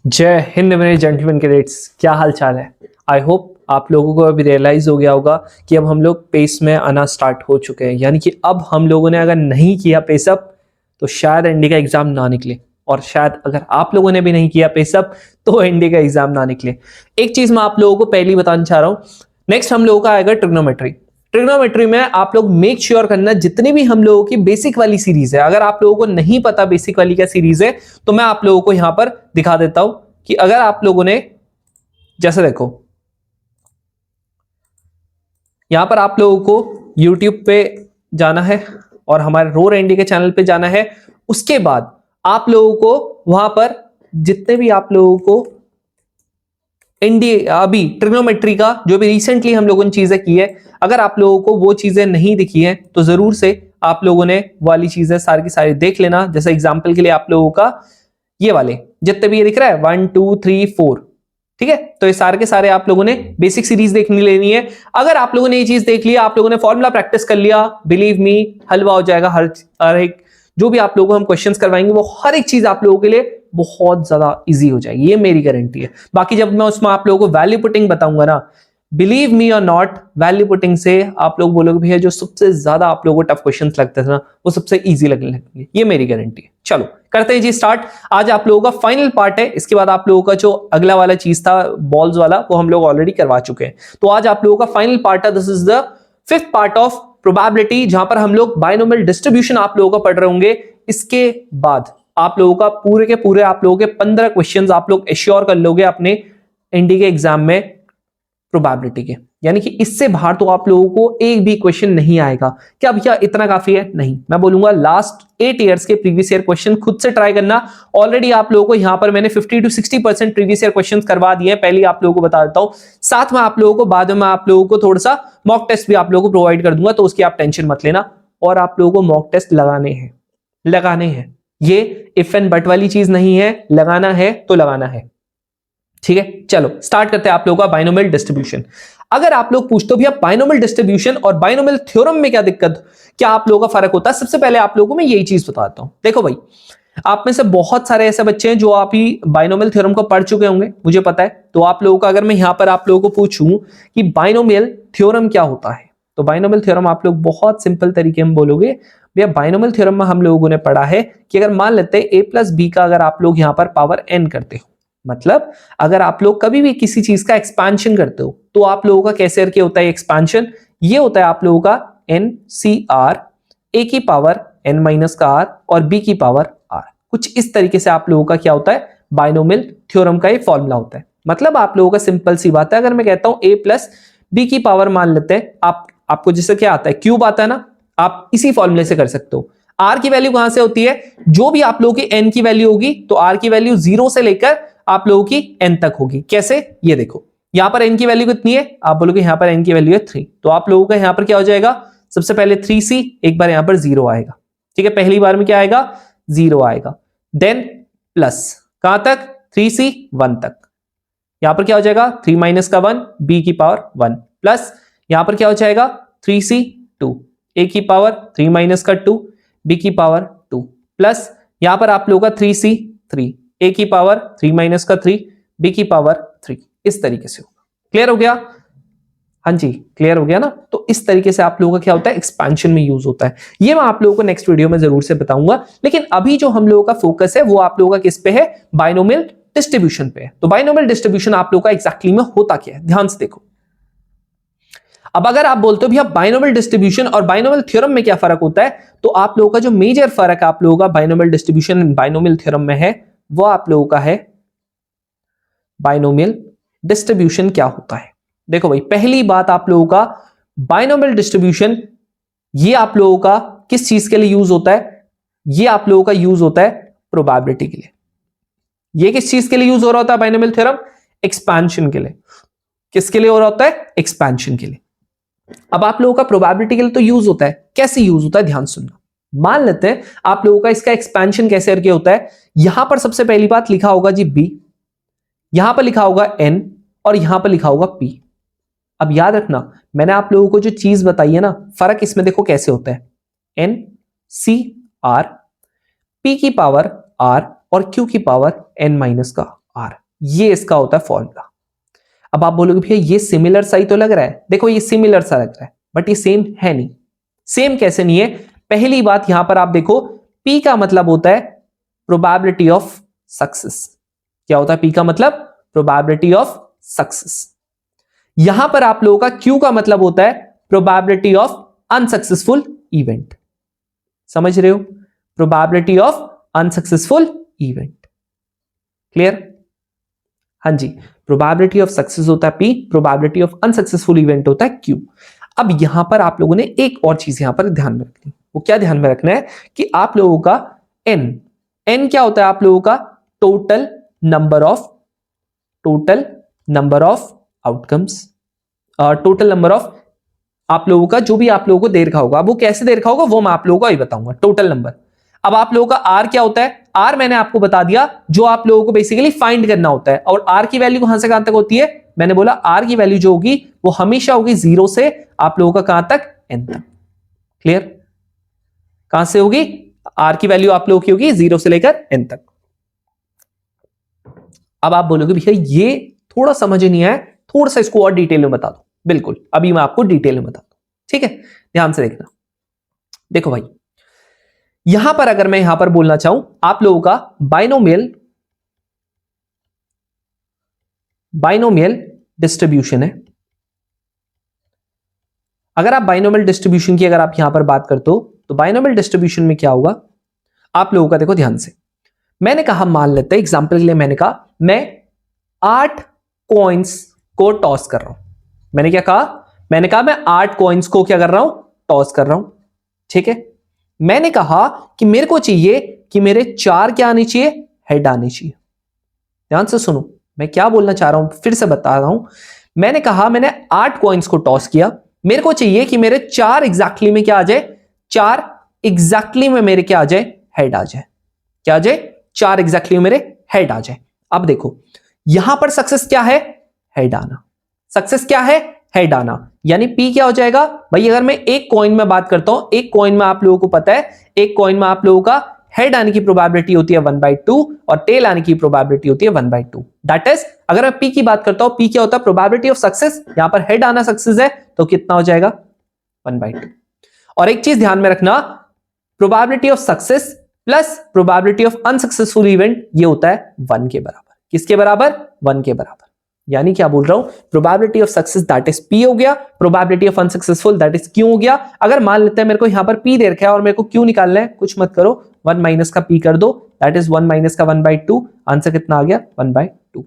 जय हिंद मेरे gentleman cadets, क्या हाल चाल है। आई होप आप लोगों को अभी रियलाइज हो गया होगा कि अब हम लोग पेस में आना स्टार्ट हो चुके हैं। यानी कि अब हम लोगों ने अगर नहीं किया पेसअप तो शायद एनडी का एग्जाम ना निकले, और शायद अगर आप लोगों ने भी नहीं किया पेसअप तो एनडी का एग्जाम ना निकले। एक चीज मैं आप लोगों को पहली बताना चाह रहा हूं, नेक्स्ट हम लोगों का आएगा ट्रिग्नोमेट्री। ट्रिग्नोमेट्री में आप लोग मेक श्योर करना जितनी भी हम लोगों की बेसिक वाली सीरीज है, अगर आप लोगों को नहीं पता बेसिक वाली क्या सीरीज है तो मैं आप लोगों को यहां पर दिखा देता हूं कि अगर आप लोगों ने, जैसे देखो यहां पर आप लोगों को YouTube पे जाना है और हमारे रोर एनडी के चैनल पे जाना है। उसके बाद आप लोगों को वहां पर जितने भी आप लोगों को एनडी अभी ट्रिग्नोमेट्री का जो भी रिसेंटली हम लोगों ने चीजें की है, अगर आप लोगों को वो चीजें नहीं दिखी हैं तो जरूर से आप लोगों ने वाली चीजें सारी की सारी देख लेना। जैसे एग्जांपल के लिए आप लोगों का ये वाले जितने भी ये दिख रहा है 1 2 3 4, ठीक है, तो ये सारे के सारे आप लोगों ने बेसिक सीरीज देखनी लेनी है। अगर आप लोगों ने ये चीज देख लिया, आप लोगों ने फॉर्मूला प्रैक्टिस कर लिया, बिलीव मी हलवा हो जाएगा। हर एक जो भी आप लोगों को हम क्वेश्चंस करवाएंगे वो हर एक चीज आप लोगों के लिए बहुत ज्यादा इजी हो जाएगी, ये मेरी गारंटी है। बाकी जब मैं उसमें आप लोगों को वैल्यू पुटिंग बताऊंगा ना, बिलीव मी और नॉट, वैल्यू पुटिंग से आप लोग बोलोगे भैया जो सबसे ज्यादा आप लोगों को टफ क्वेश्चंस लगते थे ना वो सबसे इजी लगने लगेंगे, ये मेरी गारंटी है। चलो करते हैं जी स्टार्ट। आज आप लोगों का फाइनल पार्ट है, इसके बाद आप लोगों का जो अगला वाला चीज था बॉल्स वाला वो हम लोग ऑलरेडी करवा चुके हैं। तो आज आप लोगों का फाइनल पार्ट है, this is the fifth part of probability, जहां पर हम लोग बाइनोमियल डिस्ट्रीब्यूशन आप लोगों का पढ़ रहे होंगे। इसके बाद आप लोगों का पूरे के पूरे आप लोगों के 15 क्वेश्चंस आप लोग एश्योर कर लोगे अपने एनडी के एग्जाम में प्रोबेबिलिटी के। यानी कि इससे बाहर तो आप लोगों को एक भी क्वेश्चन नहीं आएगा। क्या भैया इतना काफी है? नहीं, मैं बोलूंगा लास्ट 8 ईयर्स के प्रीवियस ईयर क्वेश्चन खुद से ट्राई करना। ऑलरेडी आप लोगों को यहां पर मैंने 50 to 60% प्रीवियस ईयर क्वेश्चंस करवा दिए हैं, पहले आप लोगों को बता देता हूं। साथ में आप लोगों को बाद में आप लोगों को थोड़ा सा मॉक टेस्ट भी आप लोगों को प्रोवाइड कर दूंगा, तो उसकी आप टेंशन मत लेना। और आप लोगों को मॉक टेस्ट लगाने हैं, ये इफ एंड बट वाली चीज नहीं है, लगाना है तो लगाना है, ठीक है। चलो स्टार्ट करते हैं आप लोगों का बाइनोमियल डिस्ट्रीब्यूशन। अगर आप लोग पूछते हो भैया बाइनोमियल डिस्ट्रीब्यूशन और बाइनोमियल थ्योरम में क्या दिक्कत, क्या आप लोगों का फर्क होता है, सबसे पहले आप लोगों को मैं यही चीज बताता हूं। देखो भाई, आप में से बहुत सारे ऐसे बच्चे हैं जो आप ही बाइनोमियल थ्योरम को पढ़ चुके होंगे, मुझे पता है। तो आप लोगों का अगर मैं यहां पर आप लोगों को पूछूं कि बाइनोमियल थ्योरम क्या होता है, तो बाइनोमियल थ्योरम आप लोग बहुत सिंपल तरीके में बोलोगे भैया बाइनोमियल थ्योरम में हम लोगों ने पढ़ा है कि अगर मान लेते हैं a प्लस बी का अगर आप लोग यहां पर पावर n करते हो, मतलब अगर आप लोग कभी भी किसी चीज का एक्सपेंशन करते हो तो आप लोगों का कैसे करके होता है एक्सपेंशन, ये होता है आप लोगों का n c r, a की पावर n माइनस का r और b की पावर r। कुछ इस तरीके से आप लोगों का क्या होता है, बाइनोमियल थ्योरम का ये फॉर्मूला होता है। मतलब आप लोगों का सिंपल सी बात है, अगर मैं कहता हूं a प्लस बी की पावर मान लेते हैं, आपको जिससे क्या आता है, क्यूब आता है ना, आप इसी फॉर्मूले से कर सकते हो। r की वैल्यू कहां से होती है, जो भी आप लोगों की n की वैल्यू होगी तो r की वैल्यू 0 से लेकर आप लोगों की n तक होगी। कैसे, ये देखो यहां पर n की वैल्यू कितनी है, आप बोलोगे यहां पर n की वैल्यू है 3, तो आप लोगों का यहां पर क्या हो जाएगा, सबसे पहले 3c, एक बार यहां पर 0 आएगा, ठीक है, पहली बार में क्या आएगा 0 आएगा। देन प्लस कहां तक, 3c 1 तक, यहां पर क्या हो जाएगा 3 माइनस का 1 b की पावर 1, प्लस यहां पर क्या हो जाएगा 3c 2, a की पावर 3 माइनस का 2 b की पावर 2, प्लस यहां पर आप लोगों का 3c 3, a की पावर 3 माइनस का 3 b की पावर 3, इस तरीके से होगा। क्लियर हो गया? हाँ जी क्लियर हो गया ना। तो इस तरीके से आप लोगों का क्या होता है, एक्सपेंशन में यूज होता है। ये मैं आप लोगों को नेक्स्ट वीडियो में जरूर से बताऊंगा, लेकिन अभी जो हम लोगों का फोकस है वो आप लोगों का किस पे है, बाइनोमियल डिस्ट्रीब्यूशन पे है। तो बाइनोमियल डिस्ट्रीब्यूशन आप लोगों का एग्जैक्टली में होता क्या है, ध्यान से देखो। अब अगर आप बोलते हो भैया बाइनोमियल डिस्ट्रीब्यूशन और बाइनोमियल थ्योरम में क्या फर्क होता है, तो आप लोगों का जो मेजर फर्क है आप लोगों का binomial distribution and binomial theorem में है, वो आप लोगों का है बाइनोमियल डिस्ट्रीब्यूशन क्या होता है। देखो भाई, पहली बात आप लोगों का बाइनोमियल डिस्ट्रीब्यूशन ये आप लोगों का किस चीज के लिए यूज होता है, ये आप लोगों का यूज होता है प्रोबेबिलिटी के लिए। ये किस चीज के लिए यूज हो रहा होता है बाइनोमियल थ्योरम, एक्सपेंशन के लिए। किसके लिए हो रहा होता है, एक्सपेंशन के लिए। अब आप लोगों का प्रोबेबिलिटी के लिए तो यूज होता है, कैसे यूज होता है ध्यान सुनना। मान लेते हैं आप लोगों का इसका एक्सपेंशन कैसे करके होता है, यहां पर सबसे पहली बात लिखा होगा जी b, यहां पर लिखा होगा n और यहां पर लिखा होगा p। अब याद रखना मैंने आप लोगों को जो चीज बताई है ना, फर्क इसमें देखो कैसे होता है, n c r, p की पावर r और q की पावर n माइनस का। आर, ये इसका होता है फॉर्मूला। अब आप बोलोगे भैया ये सिमिलर सा ही तो लग रहा है, देखो ये सिमिलर सा लग रहा है बट ये सेम है नहीं। सेम कैसे नहीं है? पहली बात यहां पर आप देखो, P का मतलब होता है प्रोबेबिलिटी ऑफ सक्सेस। क्या होता है P का मतलब? Probability of success. यहां पर आप लोगों का Q का मतलब होता है प्रोबेबिलिटी ऑफ अनसक्सेसफुल इवेंट। समझ रहे हो? Probability of unsuccessful event. Clear? हाँ जी, प्रोबेबिलिटी ऑफ सक्सेस होता है P, probability of unsuccessful event होता है Q। अब यहां पर आप लोगों ने एक और चीज यहां पर ध्यान में रखनी, वो क्या ध्यान में रखना है कि आप लोगों का n क्या होता है? आप लोगों का total number of outcomes, total number of आप लोगों का जो भी आप लोगों को दे रखा होगा, वो कैसे दे रखा होगा वो मैं आप लोगों को अभी बताऊंगा, टोटल नंबर। अब आप लोगों का आर क्या होता है? आर मैंने आपको बता दिया, जो आप लोगों को बेसिकली फाइंड करना होता है। और आर की वैल्यू कहां से कहां तक होती है? मैंने बोला आर की वैल्यू जो होगी वो हमेशा होगी 0 से आप लोगों का कहां तक? n तक। क्लियर? कहां से होगी? आर की वैल्यू आप लोगों की होगी 0 से लेकर n तक। अब आप बोलोगे भैया ये थोड़ा समझ नहीं आया, थोड़ा सा इसको और डिटेल में बता दो। बिल्कुल, अभी मैं आपको डिटेल में बता दूं, ठीक है? ध्यान से देखना। देखो भाई, यहां पर अगर मैं यहां पर बोलना चाहूं, आप लोगों का बाइनोमियल डिस्ट्रीब्यूशन है। अगर आप बाइनोमियल डिस्ट्रीब्यूशन की अगर आप यहां पर बात करते हो, तो बाइनोमियल डिस्ट्रीब्यूशन में क्या होगा आप लोगों का? देखो ध्यान से, मैंने कहा, मान लेते हैं एग्जांपल के लिए, मैंने कहा मैं 8 कॉइन्स को टॉस कर रहा हूं। मैंने क्या कहा? मैंने कहा मैं 8 कॉइन्स को क्या कर रहा हूं? टॉस कर रहा हूं। ठीक है? मैंने कहा कि मेरे को चाहिए कि मेरे 4 क्या आने चाहिए? हेड आने चाहिए। ध्यान से सुनो, मैं क्या बोलना चाह रहा हूं, फिर से बता रहा हूं। मैंने कहा मैंने 8 कॉइन्स को टॉस किया, मेरे को चाहिए कि मेरे 4 एग्जैक्टली में क्या आ जाए? 4 एग्जैक्टली में मेरे क्या आ जाए? हेड आ जाए। क्या आ जाए? 4 एग्जैक्टली में मेरे हेड आ जाए। अब देखो, यहां पर सक्सेस क्या है? हेड आना। सक्सेस क्या है? हेड आना। यानी P क्या हो जाएगा भाई? अगर मैं एक कॉइन में बात करता हूं, एक कॉइन में आप लोगों को पता है, एक कॉइन में आप लोगों का हेड आने की प्रोबेबिलिटी होती है 1/2 और टेल आने की प्रोबेबिलिटी होती है 1/2। दैट इज, अगर मैं P की बात करता हूं, P क्या होता है? Probability of success. यहां पर हेड आना सक्सेस है तो कितना हो जाएगा? 1/2। और एक चीज ध्यान में रखना, probability of success plus probability of unsuccessful event ये होता है 1 के बराबर। किसके बराबर? 1 के बराबर। यानी क्या बोल रहा हूं? Probability of success that is P हो गया, probability of unsuccessful that is Q हो गया। अगर मान लेते हैं मेरे को यहां पर P दे रखा है और मेरे को Q निकालना है, कुछ मत करो, 1 माइनस का P कर दो, दैट इज 1 माइनस का 1/2। आंसर कितना आ गया? 1/2।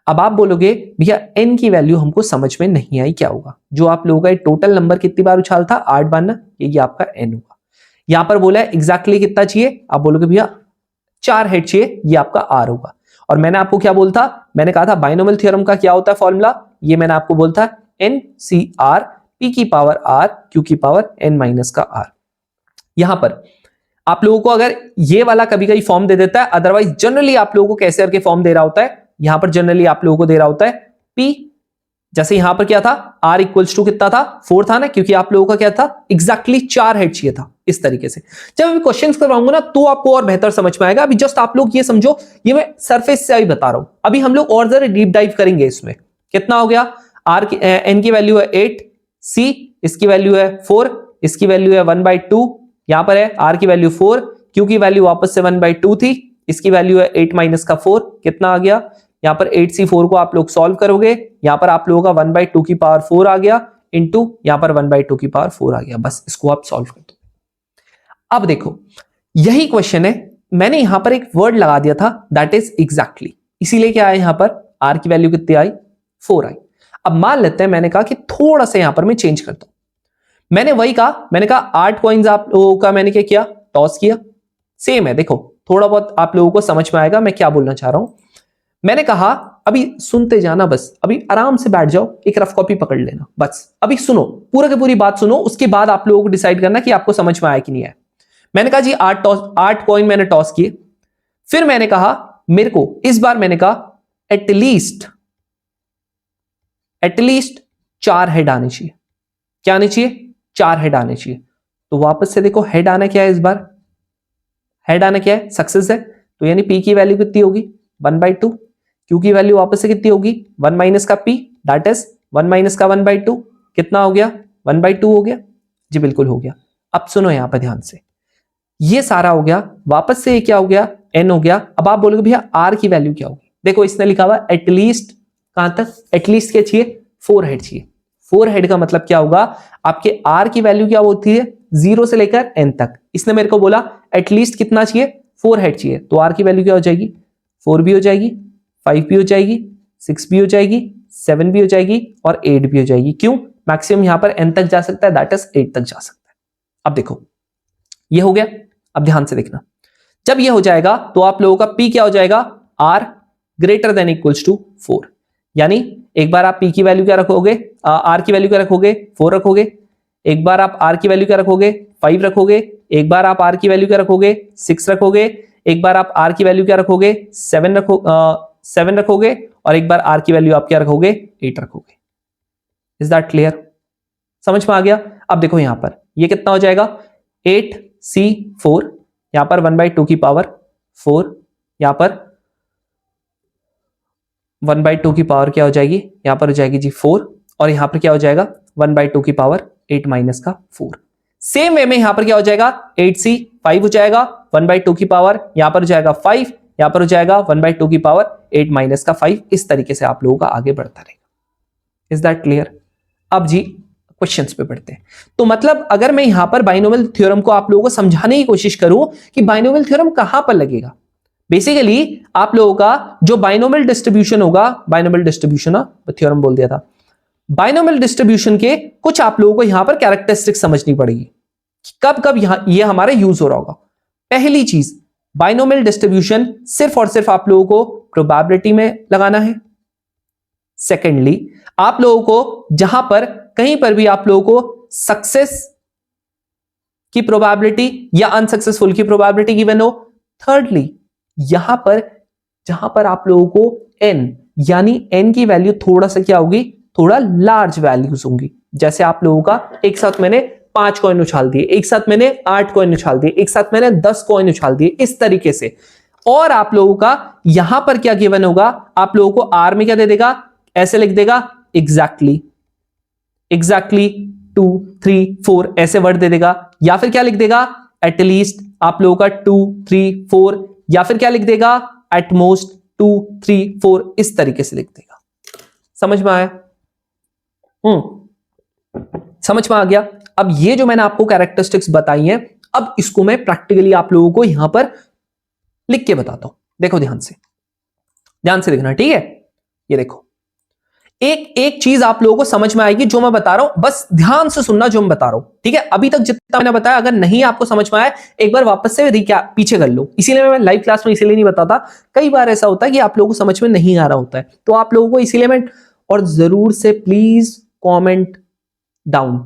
अब आप बोलोगे भैया n की वैल्यू हमको समझ में नहीं आई, क्या होगा? जो आप लोगों का टोटल नंबर कितनी बार उछाल था? 8 बार ना, ये आपका n होगा। यहां पर बोला है एग्जैक्टली कितना चाहिए? आप बोलोगे भैया 4 हेड चाहिए, ये आपका r होगा। और मैंने आपको क्या बोलता? मैंने कहा था बाइनोमियल थ्योरम का क्या होता है फॉर्मूला? ये मैंने आपको बोलता NCR P की पावर R Q की पावर n माइनस का R। यहां पर आप लोगों को अगर ये वाला कभी कभी फॉर्म दे देता है, अदरवाइज जनरली आप लोगों को कैसे करके फॉर्म दे रहा होता है? यहां पर जनरली आप लोगों को दे रहा होता है P, जैसे यहां पर क्या था? R इक्वल्स टू कितना था? 4 था ना, क्योंकि आप लोगों का क्या था? एग्जैक्टली 4 हेड चाहिए था। इस तरीके से जब मैं क्वेश्चंस करवाऊंगा ना तो आपको और बेहतर समझ में आएगा। अभी जस्ट आप लोग ये समझो, ये मैं सरफेस से अभी बता रहा हूं, अभी हम लोग और जरा डीप डाइव करेंगे इसमें। कितना हो गया? R की n की वैल्यू है 8, C इसकी वैल्यू है 4, इसकी वैल्यू है 1/2, यहां पर है R की वैल्यू 4, Q की वैल्यू वापस से 1/2 थी, इसकी वैल्यू है 8 माइनस का 4, कितना आ गया? यहां पर 8C4 को आप लोग सॉल्व करोगे, यहां पर आप लोगों का 1/2 की पावर 4 आ गया, इंटू यहां पर 1/2 की पावर 4 आ गया। बस इसको आप सॉल्व कर दो। अब देखो, यही क्वेश्चन है, मैंने यहां पर एक वर्ड लगा दिया था दैट इज एग्जैक्टली, इसीलिए क्या आया यहां पर? R की वैल्यू कितनी आई? 4 आई। अब मान लेते हैं मैंने कहा कि थोड़ा सा यहां पर मैं चेंज करता हूं। मैंने वही कहा, मैंने कहा 8 कॉइन्स आप लोगों का मैंने क्या किया? टॉस किया। सेम है, देखो थोड़ा बहुत आप लोगों को समझ में आएगा मैं क्या बोलना चाह रहा हूं। मैंने कहा अभी सुनते जाना, बस अभी आराम से बैठ जाओ, एक रफ कॉपी पकड़ लेना, बस अभी सुनो, पूरा की पूरी बात सुनो, उसके बाद आप लोगों को डिसाइड करना कि आपको समझ में आया कि नहीं आया। मैंने कहा जी 8 कॉइन मैंने टॉस किए, फिर मैंने कहा मेरे को इस बार मैंने कहा एटलीस्ट 4 हेड आने चाहिए। क्या आने चाहिए? 4 हेड आने चाहिए। तो वापस से देखो, हेड आना क्या है इस बार? हेड आना क्या है? सक्सेस है। तो यानी P की वैल्यू कितनी होगी? 1/2। Q की वैल्यू वापस से कितनी होगी 1 माइनस का P दैट इज 1 माइनस का 1/2 कितना हो गया 1/2 हो गया जी बिल्कुल हो गया। अब सुनो यहां पर ध्यान से ये सारा हो गया वापस से ये क्या हो गया n हो गया। अब आप बोलोगे भैया r की वैल्यू क्या होगी देखो इसने लिखा हुआ एटलीस्ट कहां तक एटलीस्ट क्या चाहिए 4 हेड चाहिए 4 हेड का मतलब क्या होगा आपके r की वैल्यू क्या होती है 0 से लेकर n तक। इसने मेरे को बोला एटलीस्ट कितना चाहिए 4 हेड चाहिए तो r की वैल्यू क्या हो जाएगी 4 भी हो जाएगी 5 भी हो जाएगी 6 भी हो जाएगी 7 भी हो जाएगी और 8 भी हो जाएगी। क्यों मैक्सिमम यहां पर n तक जा सकता है दैट इज 8 तक जा सकता है। अब देखो ये हो गया। अब ध्यान से देखना जब ये हो जाएगा तो आप लोगों का P क्या हो जाएगा R greater than equals to 4 यानी एक बार आप P की वैल्यू क्या रखोगे R की वैल्यू क्या रखोगे 4 रखोगे एक बार आप R की वैल्यू क्या रखोगे 5 रखोगे एक बार आप R की वैल्यू क्या रखोगे 6 रखोगे एक बार आप R की वैल्यू क्या रखोगे 7 रखोगे और एक बार R की वैल्यू आप क्या रखोगे 8 रखोगे। इज दैट क्लियर समझ में आ गया। अब देखो यहां पर ये कितना हो जाएगा 8C4 यहां पर 1/2 की पावर 4 यहां पर 1/2 की पावर क्या हो जाएगी यहां पर हो जाएगी जी 4 और यहां पर क्या हो जाएगा 1/2 की पावर 8 माइनस का 4। सेम वे में यहां पर क्या हो जाएगा 8C5 हो जाएगा 1/2 की पावर यहां पर हो जाएगा 5 यहां पर हो जाएगा 1/2 की पावर 8 माइनस का 5। इस तरीके से आप लोगों का आगे बढ़ता रहेगा। Is that clear. अब जी क्वेश्चंस पे बढ़ते हैं। तो मतलब अगर मैं यहां पर बाइनोमियल थ्योरम को आप लोगों को समझाने की कोशिश करूं कि बाइनोमियल थ्योरम कहां पर लगेगा बेसिकली आप लोगों का जो बाइनोमियल डिस्ट्रीब्यूशन होगा बाइनोमियल डिस्ट्रीब्यूशन थ्योरम बोल दिया था बाइनोमियल डिस्ट्रीब्यूशन के कुछ आप लोगों को यहां पर कैरेक्टरिस्टिक्स समझनी पड़ेगी कब कब यहां ये हमारे यूज हो रहा होगा। पहली चीज बाइनोमियल डिस्ट्रीब्यूशन सिर्फ और सिर्फ आप लोगों को प्रोबेबिलिटी में लगाना है। सेकेंडली आप लोगों को जहां पर कहीं पर भी आप लोगों को सक्सेस की प्रोबेबिलिटी या अनसक्सेसफुल की प्रोबेबिलिटी गिवन हो। थर्डली यहां पर जहां पर आप लोगों को n यानी n की वैल्यू थोड़ा सा क्या होगी थोड़ा लार्ज वैल्यूज होंगी। जैसे आप लोगों का एक साथ मैंने 5 कॉइन उछाल दिए एक साथ मैंने 8 कॉइन उछाल दिए एक साथ मैंने 10 कॉइन उछाल दिए इस तरीके से। और आप लोगों का यहां पर क्या गिवन होगा आप लोगों को r में क्या दे देगा ऐसे लिख देगा एग्जैक्टली 2 3 4 ऐसे वर्ड दे देगा या फिर क्या लिख देगा एटलीस्ट आप लोगों का 2 3 4 या फिर क्या लिख देगा एटमोस्ट 2 3 4 इस तरीके से लिख देगा। समझ में आया समझ में आ गया। अब ये जो मैंने आपको कैरेक्टरिस्टिक्स बताई हैं अब इसको मैं प्रैक्टिकली आप लोगों को यहां पर लिख के बताता हूं। देखो ध्यान से देखना ठीक है। ये देखो एक चीज आप लोगों को समझ में आएगी जो मैं बता रहा हूं बस ध्यान से सुनना जो मैं बता रहा हूं ठीक है। अभी तक जितना मैंने बताया अगर नहीं आपको समझ में आया एक बार वापस से रिकैप पीछे कर लो। इसीलिए मैं लाइव क्लास में इसीलिए नहीं बताता कई बार ऐसा होता है कि आप लोगों को समझ में नहीं आ रहा होता है तो आप लोगों को इसीलिए मैं और जरूर से प्लीज कॉमेंट डाउन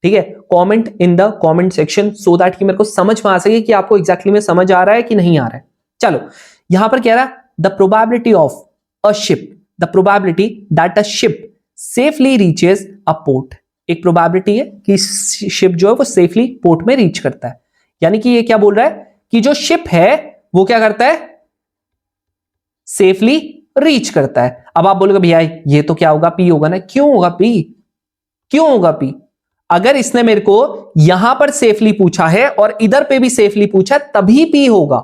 ठीक है comment in the comment section so that कि मेरे को समझ में आ सके कि आपको एग्जैक्टली में समझ आ रहा है कि नहीं आ रहा है। चलो यहां पर कह रहा है the probability of a ship the probability that a ship safely reaches a port. एक प्रोबेबिलिटी है कि शिप जो है वो सेफली पोर्ट में रीच करता है। यानी कि ये क्या बोल रहा है कि जो शिप है वो क्या करता है सेफली रीच करता है। अब आप बोलोगे भैया ये तो क्या होगा पी होगा ना। क्यों होगा पी क्यों होगा पी अगर इसने मेरे को यहां पर सेफली पूछा है और इधर पे भी सेफली पूछा तभी पी होगा।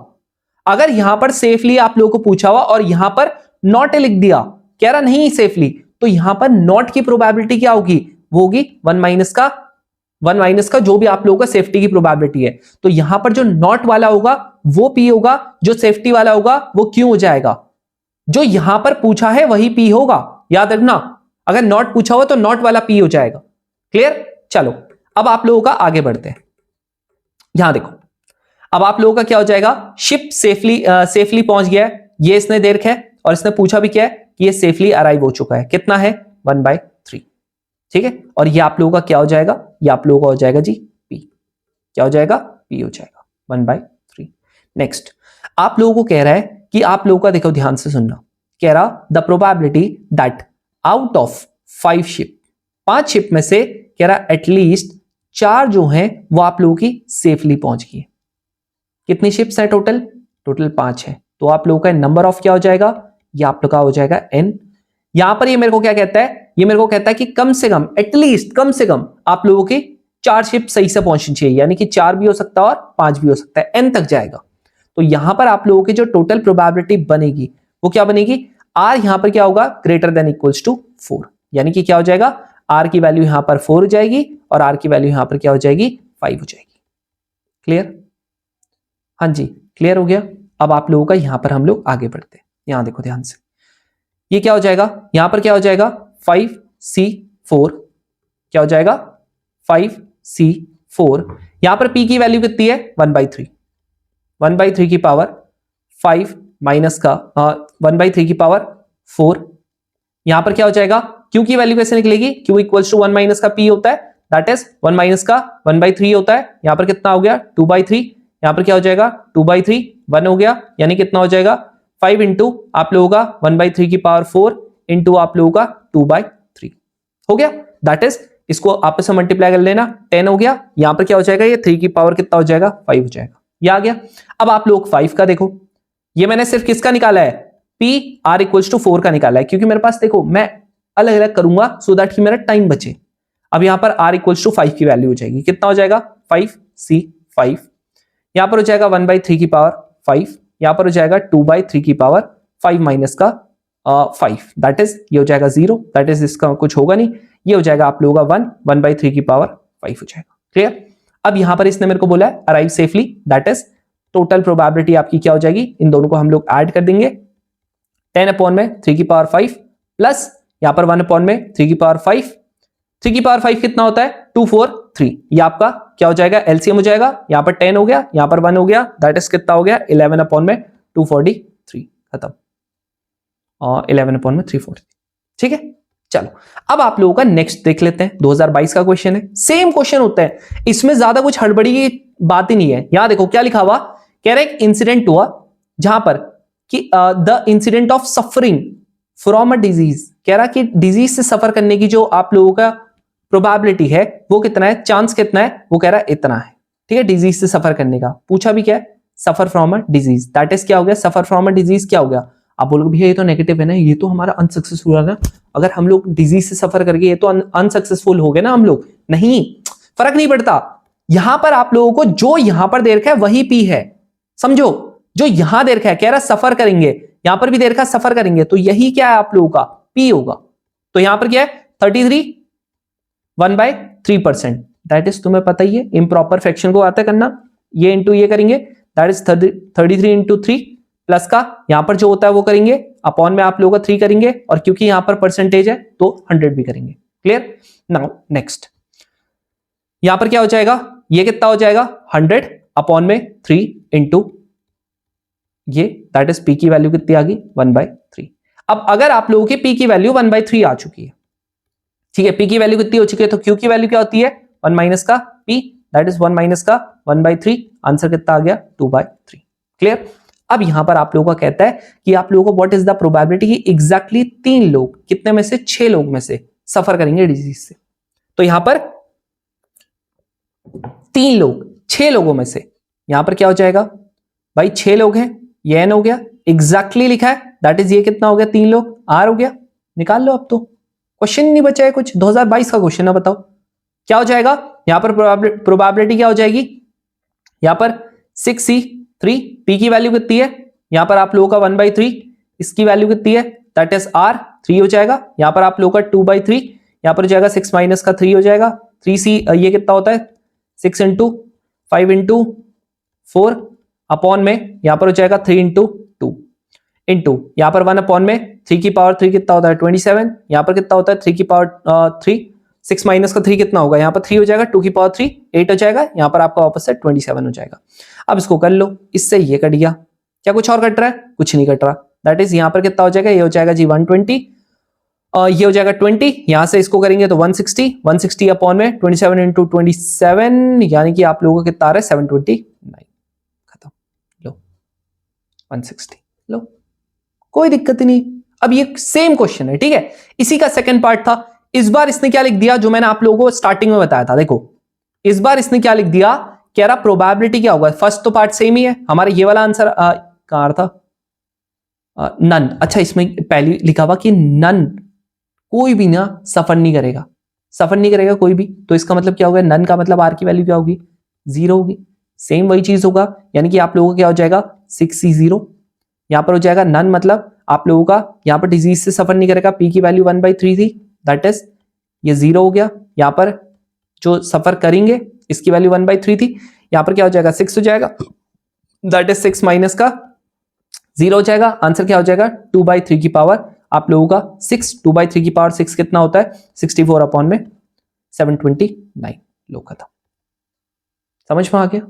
अगर यहां पर सेफली आप लोगों को पूछा हुआ और यहां पर नॉट लिख दिया कह रहा नहीं सेफली तो यहां पर नॉट की प्रोबेबिलिटी क्या होगी वो होगी 1 माइनस का जो भी आप लोगों का सेफ्टी की प्रोबेबिलिटी है। तो यहां पर जो नॉट वाला होगा वो पी होगा जो सेफ्टी वाला होगा वो क्यों हो जाएगा। जो यहां पर पूछा है वही पी होगा याद रखना। अगर नॉट पूछा हुआ तो नॉट वाला पी हो जाएगा। क्लियर। चलो अब आप लोगों का आगे बढ़ते हैं। यहां देखो अब आप लोगों का क्या हो जाएगा शिप सेफली पहुंच गया है ये इसने दे रखा है और इसने पूछा भी क्या है कि ये सेफली अराइव हो चुका है कितना है 1/3 ठीक है। और ये आप लोगों का क्या हो जाएगा ये आप लोगों का हो जाएगा जी पी क्या हो जाएगा पी हो जाएगा 1/3। नेक्स्ट आप लोगों को कह रहा है कि आप लोगों का देखो ध्यान से सुनना कह रहा the probability that out of 5 ship 5 ship में से कह रहा एटलीस्ट 4 जो हैं वो आप लोगों की सेफली पहुंच गई। कितनी शिप्स है टोटल 5 है तो आप लोगों का नंबर ऑफ क्या हो जाएगा ये आप लोग का हो जाएगा n। यहां पर ये मेरे को क्या कहता है, ये मेरे को कहता है कि कम से कम एटलीस्ट कम से कम आप लोगों की 4 शिप सही से पहुंचनी चाहिए, यानी कि 4 भी हो सकता है और 5 भी हो सकता है, n तक जाएगा। तो यहां पर आप लोगों की जो टोटल प्रोबेबिलिटी बनेगी वो क्या बनेगी, r यहां पर क्या होगा ग्रेटर देन इक्वल्स टू 4, यानी कि क्या हो जाएगा r की वैल्यू यहां पर 4 हो जाएगी और r की वैल्यू यहां पर क्या हो जाएगी 5 हो जाएगी। क्लियर? हाँ जी क्लियर हो गया। अब आप लोगों का यहां पर हम लोग आगे बढ़ते हैं, यहां देखो ध्यान से, ये क्या हो जाएगा, यहां पर क्या हो जाएगा 5c4, क्या हो जाएगा 5c4। यहां पर p की वैल्यू कितनी है 1/3, 1/3 की पावर 5 माइनस का 1/3 की पावर 4। यहां पर क्या हो जाएगा q की वैल्यू कैसे निकलेगी, q इक्वल्स टू 1 माइनस का p होता है, दैट इज 1 माइनस का 1/3 होता है। यहां पर कितना हो गया 2/3, यहां पर क्या हो जाएगा 2/3 1 हो गया, यानी कितना हो जाएगा 5 इंटू आप लोगों का 1/3 की पावर 4 इंटू आप लोगों का 2/3 हो गया, दैट इज इसको आपस में मल्टीप्लाई कर लेना 10 हो गया। यहां पर क्या हो जाएगा ये 3 की पावर कितना हो जाएगा 5 हो जाएगा, ये आ गया। अब आप लोग 5 का देखो, ये मैंने सिर्फ किसका निकाला है p r इक्वल्स टू 4 का निकाला है, क्योंकि मेरे पास देखो मैं अलग अलग करूंगा सो दैट कि मेरा टाइम बचे। अब यहां पर r इक्वल्स टू 5 की वैल्यू हो जाएगी, कितना हो जाएगा 5c5, यहां पर हो जाएगा 1/3 की पावर 5, यहां पर हो जाएगा 2/3 की पावर 5 माइनस का 5, दैट इज ये हो जाएगा 0, दैट इज इसका कुछ होगा नहीं, ये हो जाएगा आप लोगों का 1/3 की पावर 5 हो जाएगा। क्लियर? अब यहां पर इसने मेरे को बोला है arrive safely, that is total probability आपकी क्या हो जाएगी, इन दोनों को हम लोग ऐड कर देंगे, 10 अपॉन में 3 की पावर 5 प्लस यहां पर 1 अपॉन में 3 की पावर 5, 3 की पावर 5 कितना होता है 243, ये आपका क्या हो जाएगा एलसीएम हो जाएगा, यहां पर 10 हो गया, यहां पर 1 हो गया, दैट इज कितना हो गया 11 अपॉन में 243, खत्म, और 11 अपॉन में 343। ठीक है, चलो अब आप लोगों का नेक्स्ट देख लेते हैं, 2022 का क्वेश्चन है, सेम क्वेश्चन होता है, इसमें ज्यादा कुछ हड़बड़ी की बात ही नहीं है। यहां देखो क्या लिखा हुआ, कह रहा है एक इंसिडेंट हुआ जहां पर कि the incident of suffering from a disease, कह रहा कि डिजीज से सफर करने की जो आप लोगों का प्रोबेबिलिटी है वो कितना है, चांस कितना है, वो कह रहा है इतना है। ठीक है, डिजीज से सफर करने का पूछा भी क्या है, suffer from a disease, that is क्या हो गया सफर फ्रॉम अ डिजीज, क्या हो गया, आप बोलोगे भैया ये तो नेगेटिव है ना, ये तो हमारा अनसक्सेसफुल है ना, अगर हम लोग डिजीज से सफर करके ये तो अनसक्सेसफुल हो गए ना हम लोग, नहीं फर्क नहीं पड़ता। यहां पर आप लोगों को जो यहां पर दे रखा है वही पी है, समझो, जो यहां दे रखा है कह रहा सफर करेंगे, यहां पर भी दे रखा सफर करेंगे, तो यही क्या है आप लोगों का पी होगा। तो यहां पर क्या है 33 1/3%, दैट इज तुम्हें पता ही है इम्प्रॉपर फ्रैक्शन को आता करना, ये इंटू ये करेंगे, दैट इज 33 इंटू 3 प्लस का यहां पर जो होता है वो करेंगे, अपॉन में आप लोगों का 3 करेंगे, और क्योंकि यहां पर परसेंटेज है तो 100 भी करेंगे। क्लियर? नाउ नेक्स्ट यहां पर क्या हो जाएगा, ये कितना हो जाएगा 100 अपॉन में 3 इंटू ये, दैट इज पी की वैल्यू कितनी आ गई 1/3। अब अगर आप लोगों की पी की वैल्यू 1/3 आ चुकी है, ठीक है, पी की वैल्यू कितनी हो चुकी है, तो क्यू की वैल्यू क्या होती है 1 माइनस का पी, दैट इज 1 माइनस का 1/3, आंसर कितना आ गया 2/3। क्लियर? अब यहां पर आप लोगों का कहता है कि आप लोगों को व्हाट इज द प्रोबेबिलिटी कि एग्जैक्टली 3 लोग कितने में से 6 लोग में से सफर करेंगे डिजीज से। तो यहां पर 3 लोग 6 लोगों में से, यहां पर क्या हो जाएगा भाई 6 लोग हैं, ये एन हो गया, एग्जैक्टली लिखा है, दैट इज ये कितना हो गया 3 लोग, आर हो गया, निकाल लो। अब तो क्वेश्चन नहीं बचा है कुछ, 2022 का क्वेश्चन है, बताओ क्या हो जाएगा। यहां पर प्रोबेबिलिटी क्या हो जाएगी, यहां पर 6c3, p की वैल्यू कितनी है, यहां पर आप लोगों का 1/3, इसकी वैल्यू कितनी है, दैट इज r 3 हो जाएगा, यहां पर आप लोगों का 2/3, यहां पर हो जाएगा 6 माइनस का 3 हो जाएगा, 3c ये कितना होता है 6 इंटू 5 इंटू 4 अपॉन में यहां पर हो जाएगा 3 इंटू 2 इंटू यहां पर 1 अपॉन में 3 की पावर 3 कितना होता है 27, यहां पर कितना होता है 3 की पावर 3, 6 माइनस का 3 कितना होगा, यहां पर 3 हो जाएगा, 2 की पावर 3 8 हो जाएगा, यहां पर आपका वापस से 27 हो जाएगा। अब इसको कर लो, इससे ये कट गया, क्या कुछ और कट रहा है, कुछ नहीं कट रहा, दैट इज यहां पर कितना हो जाएगा, ये हो जाएगा जी 120, ये हो जाएगा 20, यहां से इसको करेंगे तो 160 अपॉन में 27 इंटू 27, यानी कि आप लोगों को कितना आ रहा है 729, खत्म, लो 160, लो कोई दिक्कत ही नहीं। अब ये सेम क्वेश्चन है, ठीक है, इसी का सेकंड पार्ट था। इस बार इसने क्या लिख दिया जो मैंने आप लोगों को स्टार्टिंग में बताया था, देखो इस बार इसने क्या लिख दिया, कह रहा प्रोबेबिलिटी क्या होगा, फर्स्ट तो पार्ट सेम ही है हमारा, ये वाला आंसर कहां था नन, अच्छा इसमें पहले लिखा हुआ कि नन, कोई भी ना सफर नहीं करेगा, सफर नहीं करेगा कोई भी, तो इसका मतलब क्या होगा, नन का मतलब आर की वैल्यू क्या होगी, 0 होगी। सेम वही चीज होगा, यानी कि आप लोगों का क्या हो जाएगा 6C0, यहां पर हो जाएगा नन मतलब आप लोगों का यहां पर डिजीज से सफर नहीं करेगा, पी की वैल्यू 1/3 थी, दैट इज ये 0 हो गया। यहां पर जो सफर करेंगे इसकी वैल्यू 1/3 थी, यहां पर क्या हो जाएगा 6 हो जाएगा, दैट इज 6 माइनस का 0 हो जाएगा। आंसर क्या हो जाएगा 2/3 की पावर आप लोगों का 6, 2/3 की पावर 6 कितना होता है 64 अपॉन में 729। लो खत्म, समझ में आ गया?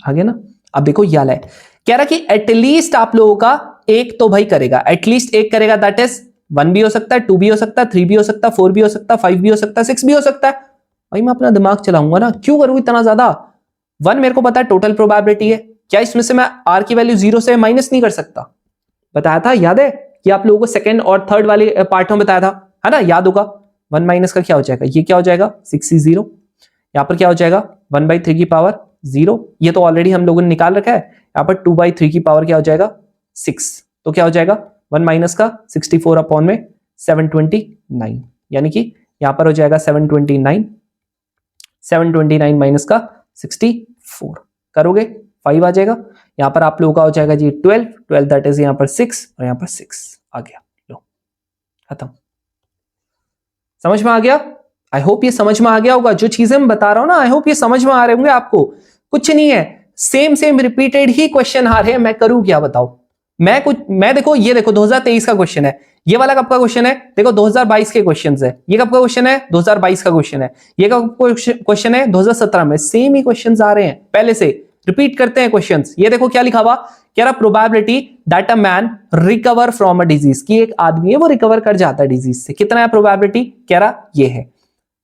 आ गया ना। अब देखो ये वाला है, कह रहा कि एटलीस्ट आप लोगों का एक तो भाई करेगा, एटलीस्ट एक करेगा, दैट इज 1 भी हो सकता है, 2 भी हो सकता है, 3 भी हो सकता है, 4 भी हो सकता है, 5 भी हो सकता है, 6 भी हो सकता है। भाई मैं अपना दिमाग चलाऊंगा ना, क्यों करूं इतना ज्यादा। 1 मेरे को पता है टोटल प्रोबेबिलिटी है, क्या इसमें से मैं आर की वैल्यू 0 से माइनस नहीं कर सकता? बताया था, याद है कि आप लोगों को सेकंड और थर्ड वाले पार्ट में बताया था, है ना, याद होगा। 1 माइनस का क्या हो जाएगा, ये क्या हो जाएगा 6C0, यहां पर क्या हो जाएगा 1/3 की पावर 0, ये तो ऑलरेडी हम लोगों ने निकाल रखा है। यहां पर 2/3 की पावर क्या हो जाएगा 6, तो क्या हो जाएगा 1 माइनस का 64 अपॉन में 729, यानी कि यहां पर हो जाएगा 729, 729 माइनस का 64 करोगे 5 आ जाएगा। यहां पर आप लोगों का हो जाएगा जी 12, 12 दैट इज यहां पर 6 और यहां पर 6 आ गया। लो खत्म, समझ में आ गया? आई होप ये समझ में आ गया होगा, जो चीजें मैं बता रहा हूं ना, आई होप ये समझ में आ रहे होंगे आपको। कुछ नहीं है, सेम रिपीटेड ही क्वेश्चन आ रहे हैं, मैं करूं क्या बताओ। मैं देखो, ये देखो 2023 का क्वेश्चन है, ये वाला कब का क्वेश्चन है, देखो 2022 के क्वेश्चन है, ये कब का क्वेश्चन है 2022 का क्वेश्चन है, ये कब क्वेश्चन है 2017 में, सेम ही क्वेश्चन आ रहे हैं, पहले से रिपीट करते हैं क्वेश्चंस। ये देखो क्या लिखा हुआ, कह रहा probability that a man recover from a disease, की एक आदमी है वो रिकवर कर जाता है डिजीज से, कितना है प्रोबेबिलिटी, कह रहा ये है,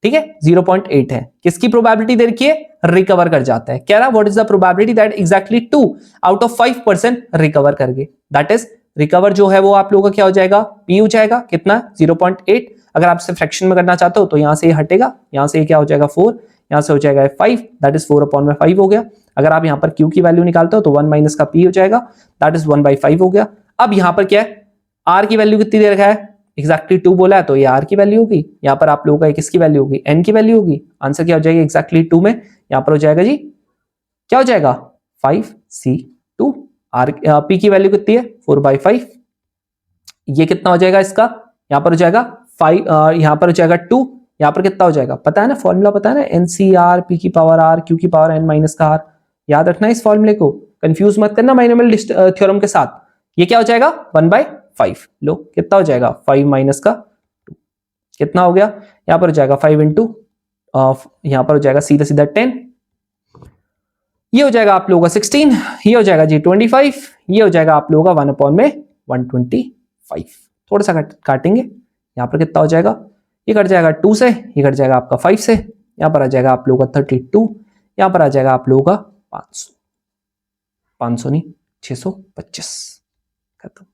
ठीक है 0.8 है। किसकी प्रोबेबिलिटी दे रखी है, रिकवर कर जाता है, कह रहा what is the probability that exactly 2 out of 5% recover कर गए, दैट इज रिकवर जो है वो आप लोगों का क्या हो जाएगा पी हो जाएगा, कितना 0.8। अगर आप इसे फ्रैक्शन में करना चाहते हो तो यहां से ये हटेगा, यहां से ये क्या हो जाएगा 4, यहां से हो जाएगा 5, दैट इज 4 अपॉन में 5 हो गया। अगर आप यहां पर क्यू की वैल्यू निकालते हो तो 1 माइनस का पी हो जाएगा, दैट इज 1/5 हो गया। अब यहां पर क्या है, आर की वैल्यू कितनी दे रखा है, एक्जैक्टली 2 बोला है तो ये आर की वैल्यू होगी, यहां पर आप लोगों का किसकी वैल्यू होगी एन की वैल्यू होगी। आंसर क्या हो जाएगा एक्जैक्टली 2 में, यहां पर हो जाएगा जी क्या हो जाएगा 5C2। आर पी की वैल्यू कितनी है 4/5, ये कितना हो जाएगा इसका, यहां पर हो जाएगा 5, यहां पर हो जाएगा 2, यहां पर कितना हो जाएगा पता है ना, फॉर्मूला पता है ना, एनसीआर पी की पावर आर क्यू की पावर एन माइनस का आर, याद रखना इस फॉर्मूले को, कंफ्यूज मत करना बाइनोमियल थ्योरम के साथ। ये क्या हो जाएगा 1/5, लो कितना हो जाएगा 5 माइनस का 2, कितना हो गया, यहां पर हो जाएगा 5 इंटू, यहां पर हो जाएगा सीधा सीधा 10, ये हो जाएगा आप लोगों का 16, ये हो जाएगा जी 25, ये हो जाएगा आप लोगों का 1 अपॉन में 125। थोड़ा सा काटेंगे, यहां पर कितना हो जाएगा, ये कट जाएगा 2 से, ये कट जाएगा आपका 5 से, यहां पर आ जाएगा आप लोगों का 32, यहां पर आ जाएगा आप लोगों का 500, 500 नहीं 625, खत्म।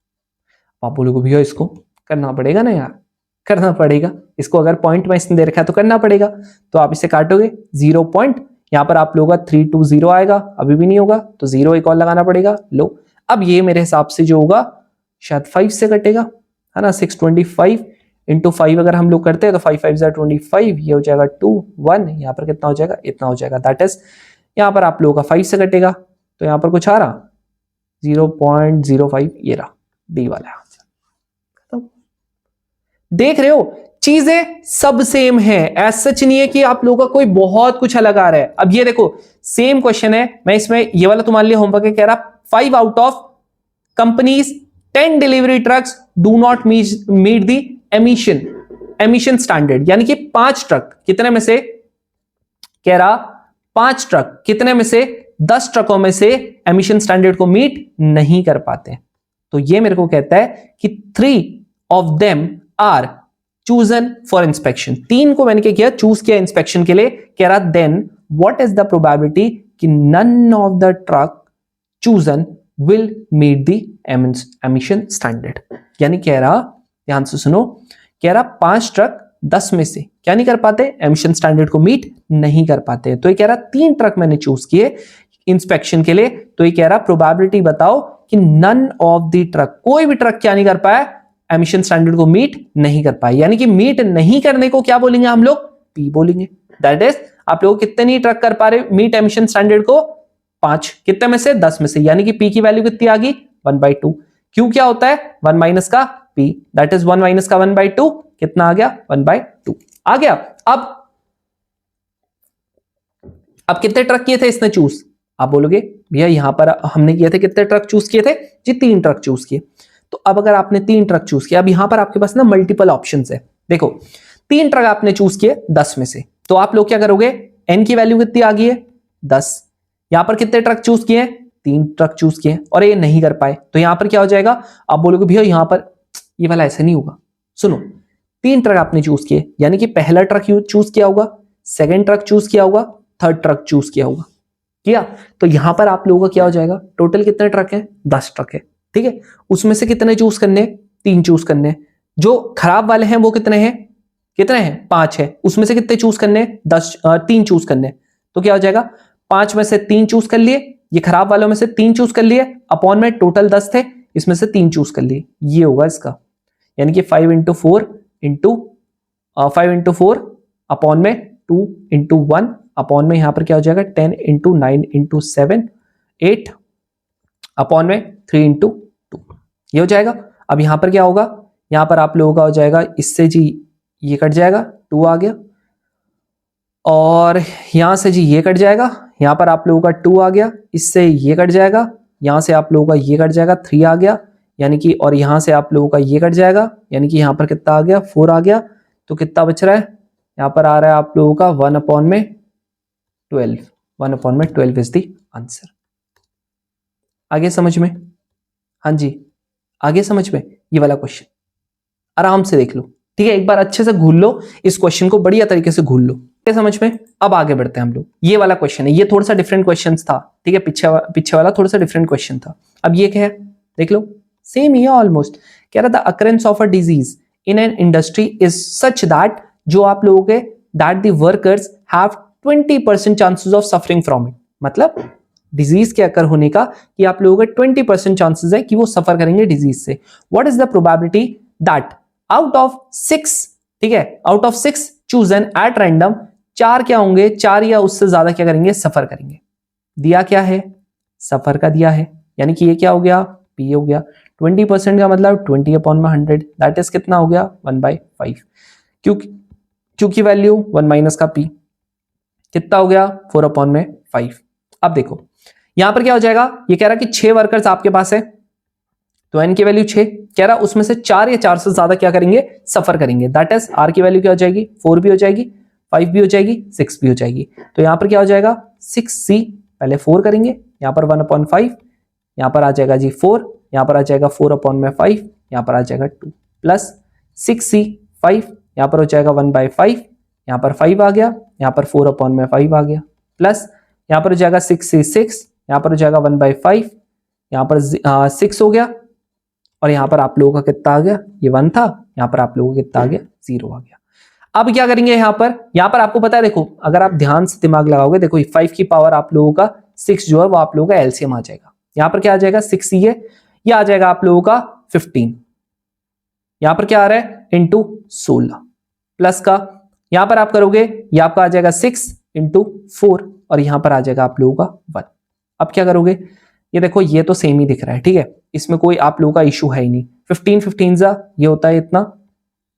आप बोलोगे भैया इसको करना पड़ेगा ना यार, करना पड़ेगा इसको, अगर पॉइंट में इसने दे रखा है तो करना पड़ेगा। तो आप इसे काटोगे 0 पॉइंट, यहां पर आप लोगों का 320 आएगा, अभी भी नहीं होगा तो 0 एक और लगाना पड़ेगा। लो अब ये मेरे हिसाब से जो होगा शायद 5 से कटेगा, है ना, 625 इंटू 5 अगर हम लोग करते हैं तो 5 5 25, ये हो जाएगा 2 1, यहाँ पर कितना हो जाएगा इतना हो जाएगा, दैट इज यहाँ पर आप लोगों का 5 से कटेगा तो यहाँ पर कुछ आ रहा 0.05, ये रहा डी वाला आंसर। देख रहे हो चीजें सब सेम है, ऐसा सच नहीं है कि आप लोगों का कोई बहुत कुछ अलग आ रहा है। अब ये देखो सेम क्वेश्चन है, मैं इसमें ये वाला तुम्हारे लिए होमवर्क है, कह रहा 5 out of companies 10 delivery trucks do not meet the emission standard, यानी कि 5 ट्रक कितने में से, कह रहा 5 ट्रक कितने में से 10 ट्रकों में से एमिशन स्टैंडर्ड को मीट नहीं कर पाते। तो ये मेरे को कहता है कि 3 of them are chosen for inspection, 3 को मैंने क्या किया चूज किया इंस्पेक्शन के लिए, कह रहा then what is the probability कि none of the truck chosen will meet the emission standard. यानी कह रहा, ध्यान से सुनो, कह रहा 5 ट्रक 10 में से क्या नहीं कर पाते, एमिशन स्टैंडर्ड को मीट नहीं कर पाते। तो ये कह रहा 3 ट्रक मैंने चूज किए, इंस्पेक्शन के लिए। तो ये कह रहा प्रोबेबिलिटी बताओ कि नन ऑफ द ट्रक, कोई भी ट्रक क्या नहीं कर पाया, एमिशन स्टैंडर्ड को मीट नहीं कर पाए। यानी कि मीट नहीं करने को क्या बोलेंगे हम लोग, पी बोलेंगे। दैट इज आप लोग कितने नहीं ट्रक कर पा रहे मीट एमिशन स्टैंडर्ड को, 5, कितने में से, 10 में से। यानी कि पी की वैल्यू कितनी आ गई, 1/2। क्यू क्या होता है, 1 माइनस का पी, दैट इज 1 माइनस का 1/2, कितना आ गया, 1/2 आ गया। अब कितने ट्रक किए थे इसने चूज, आप बोलोगे भैया यहां पर हमने किए थे कितने ट्रक चूज किए थे जी, 3 ट्रक चूज किए। तो अब अगर आपने 3 ट्रक चूज किया, अब यहां पर आपके पास ना मल्टीपल ऑप्शंस है। देखो 3 ट्रक आपने चूज किए 10 में से, तो आप लोग क्या करोगे, एन की वैल्यू कितनी आ गई है, 10। यहां पर कितने ट्रक चूज किए, 3 ट्रक चूज किए और ये नहीं कर पाए, तो यहां पर क्या हो जाएगा, आप बोलोगे भैया यहां पर ये वाला ऐसे नहीं होगा। सुनो, 3 ट्रक आपने चूज किए, यानी कि पहला ट्रक चूज किया होगा, सेकेंड ट्रक चूज किया होगा, थर्ड ट्रक चूज किया होगा, किया। तो यहां पर आप लोगों का क्या हो जाएगा, टोटल कितने ट्रक है, 10 ट्रक है, ठीक है। उसमें से कितने चूज करने, 3 चूज करने। जो खराब वाले हैं वो कितने हैं, 5 है। उसमें से कितने चूज करने, 3 चूज करने। तो क्या हो जाएगा, 5 में से 3 चूज कर लिए, ये खराब वालों में से 3 चूज कर लिए, अपॉन में टोटल 10 थे, इसमें से 3 चूज कर लिए, ये होगा इसका। यानी कि 5 इंटू 4 अपॉन में 2 इंटू 1 अपॉन में यहां पर क्या हो जाएगा, 10 इंटू 9 इंटू 7 8 अपॉन में 3 इंटू 2, ये हो जाएगा। अब यहां पर क्या होगा, यहां पर आप लोगों का हो जाएगा, इससे जी ये कट जाएगा, 2 आ गया, और यहां से जी ये कट जाएगा, यहां पर आप लोगों का 2 आ गया, इससे ये कट जाएगा, यहां से आप लोगों का ये कट जाएगा, 3 आ गया, यानी कि, और यहां से आप लोगों का ये कट जाएगा, यानी कि यहां पर कितना आ गया, 4 आ गया। तो कितना बच रहा है, यहां पर आ रहा है आप लोगों का 1/12, 1/12 इज द आंसर। आगे समझ में, हाँ जी आगे समझ में, ये वाला क्वेश्चन आराम से देख लो, ठीक है। एक बार अच्छे से घूल लो इस क्वेश्चन को, बढ़िया तरीके से घूल लो, समझ में। अब आगे बढ़ते हैं हम लोग, ये वाला क्वेश्चन है, ये थोड़ा सा डिफरेंट क्वेश्चन था, ठीक है। पीछे वाला थोड़ा सा डिफरेंट क्वेश्चन था। अब ये क्या है, देख लो, सेम ही है ऑलमोस्ट। कह रहा था occurrence of a disease in an industry is such that, जो आप लोगों के, that the workers have 20% chances of suffering from it. मतलब डिजीज के अकर होने का कि आप लोगों के 20% चांसेस है कि वो सफर करेंगे डिजीज से। What is the probability that out of 6, ठीक है, out of 6 chosen at random, 4 क्या होंगे, 4 या उससे ज्यादा क्या करेंगे, सफर करेंगे। दिया क्या है, सफर का दिया है, यानी कि ये क्या हो गया, पी हो गया। 20% का मतलब 20/100, दैट इज कितना हो गया, 1/5। क्योंकि वैल्यू 1 माइनस का पी कितना हो गया, 4/5। अब देखो यहां पर क्या हो जाएगा, ये कह रहा कि 6 वर्कर्स आपके पास है, तो एन की वैल्यू 6, कह रहा उसमें से 4 या 4 से ज्यादा क्या करेंगे, सफर करेंगे। दैट इज आर की वैल्यू क्या हो जाएगी, 4 भी हो जाएगी, 5 भी हो जाएगी, 6 भी हो जाएगी। तो यहां पर क्या हो जाएगा, 6c, पहले 4 करेंगे, यहां पर 1/5, यहां पर आ जाएगा जी 4, यहां पर आ जाएगा 4/5, यहां पर आ जाएगा 2 प्लस 6c 5, यहां पर हो जाएगा 1/5, यहां पर 5 आ गया, यहां पर 4/5 आ गया, प्लस यहां पर हो जाएगा 6c 6, यहां पर हो जाएगा 1/5, यहां पर 6 हो गया, और यहां पर आप लोगों का कितना आ गया, ये 1 था, यहां पर आप लोगों का कितना आ गया, 0 आ गया। अब क्या करेंगे, यहां पर आपको पता है, देखो अगर आप ध्यान से दिमाग लगाओगे, देखो 5 की पावर आप लोगों का 6 जो है वो आप लोगों का एलसीएम आ जाएगा। यहां पर क्या आ जाएगा, 6 ही है, ये आ जाएगा आप लोगों का 15, यहां पर क्या आ रहा है, इंटू 16 प्लस का, यहां पर आप करोगे, ये आपका आ जाएगा 6 इंटू 4, और यहां पर आ जाएगा आप लोगों का 1। अब क्या करोगे, ये देखो ये तो सेम ही दिख रहा है, ठीक है, इसमें कोई आप लोगों का इशू है ही नहीं। 15 जा ये होता है इतना,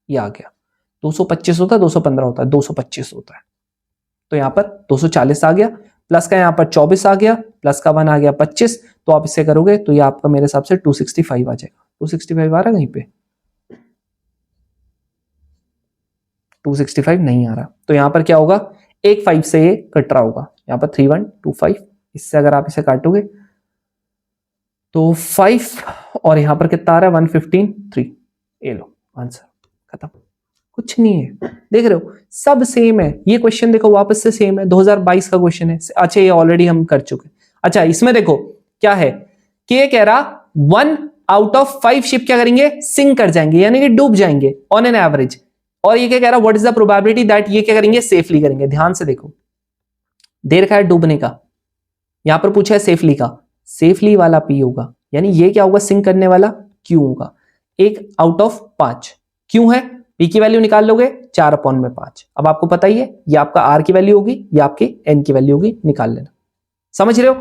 ये आ गया 225 होता है, 215 होता है, 225 होता है, तो यहां पर 240 आ गया, प्लस का यहां पर 24 आ गया, प्लस का 1 आ गया 25, तो आप इसे करोगे तो ये आपका मेरे हिसाब से 265 आ जाएगा। 265 आ रहा है कहीं पे, 265 नहीं आ रहा, तो यहां पर क्या होगा, एक 5 से ये कट रहा होगा, यहां पर 3125, इससे अगर आप इसे काटोगे तो 5, और यहां पर कितना आ रहा है, 115 3, ये लो आंसर खत्म, कुछ नहीं है। देख रहे हो सब सेम है, ये क्वेश्चन देखो वापस से सेम है, 2022 का क्वेश्चन है। अच्छा ये ऑलरेडी हम कर चुके। अच्छा इसमें देखो क्या है कि ये कह रहा 1 आउट ऑफ 5 शिप क्या करेंगे, सिंक कर जाएंगे, यानी कि डूब जाएंगे ऑन एन एवरेज। और ये क्या कह रहा, what is the probability that ये क्या करेंगे, सेफली करेंगे। ध्यान से देखो, देर का है डूबने का, यहां पर पूछा है सेफली का, सेफली वाला P होगा, यानी ये क्या होगा, सिंक करने वाला Q होगा। 1 आउट ऑफ 5 क्यों है, P की वैल्यू निकाल लोगे 4/5। अब आपको पता ही है ये आपका R की वैल्यू होगी, ये आपकी N की वैल्यू होगी, निकाल लेना। समझ रहे हो,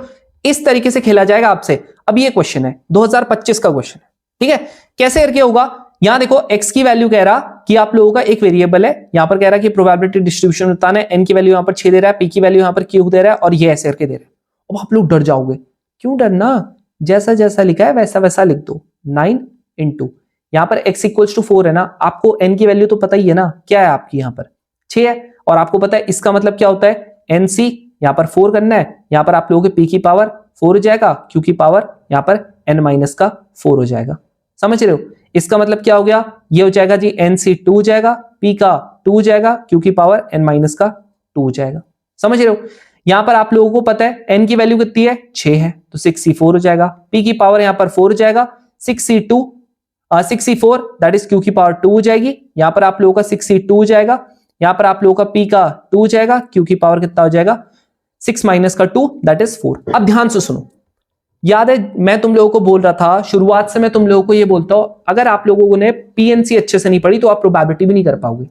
इस तरीके से खेला जाएगा आपसे। अब ये क्वेश्चन है 2025 का क्वेश्चन है, ठीक है। कैसे करके होगा, यहां देखो x की वैल्यू कह रहा कि आप लोगों का एक वेरिएबल है, यहां पर कह रहा है कि प्रोबेबिलिटी डिस्ट्रीब्यूशन बताना है, n की वैल्यू यहां पर 6 दे रहा है, p की वैल्यू यहां पर q दे रहा है, और ये ऐसे करके दे रहा है। अब आप लोग डर जाओगे, क्यों डरना, जैसा जैसा लिखा है वैसा वैसा लिख दो। 9 इंटू यहां पर x इक्वल्स टू 4 है ना, आपको n की वैल्यू तो पता ही है ना, क्या है आपकी यहां पर 6 है, और आपको पता है इसका मतलब क्या होता है, nc यहां पर 4 करना है, यहां पर आप लोगों के p की पावर 4 हो जाएगा, q की पावर यहां पर n माइनस का 4 हो जाएगा। समझ रहे हो, इसका मतलब क्या हो गया, ये हो जाएगा जी nc 2 हो जाएगा, p का 2 हो जाएगा, q की पावर n माइनस का 2 हो जाएगा। समझ रहे हो, यहां पर आप लोगों को पता है n की वैल्यू कितनी है, 6 है, तो 6c4 हो जाएगा, p की पावर यहां पर 4 हो जाएगा, 6c4 दैट इज q की पावर 2 हो जाएगी, यहां पर आप लोगों का 6c2 हो जाएगा, यहां पर आप लोगों का p का 2 हो जाएगा, q की पावर कितना हो जाएगा 6 माइनस का 2 दैट इज 4। अब ध्यान से सुनो, याद है मैं तुम लोगों को बोल रहा था शुरुआत से, मैं तुम लोगों को ये बोलता हूं अगर आप लोगों ने पीएनसी अच्छे से नहीं पढ़ी तो आप प्रोबेबिलिटी भी नहीं कर पाओगे।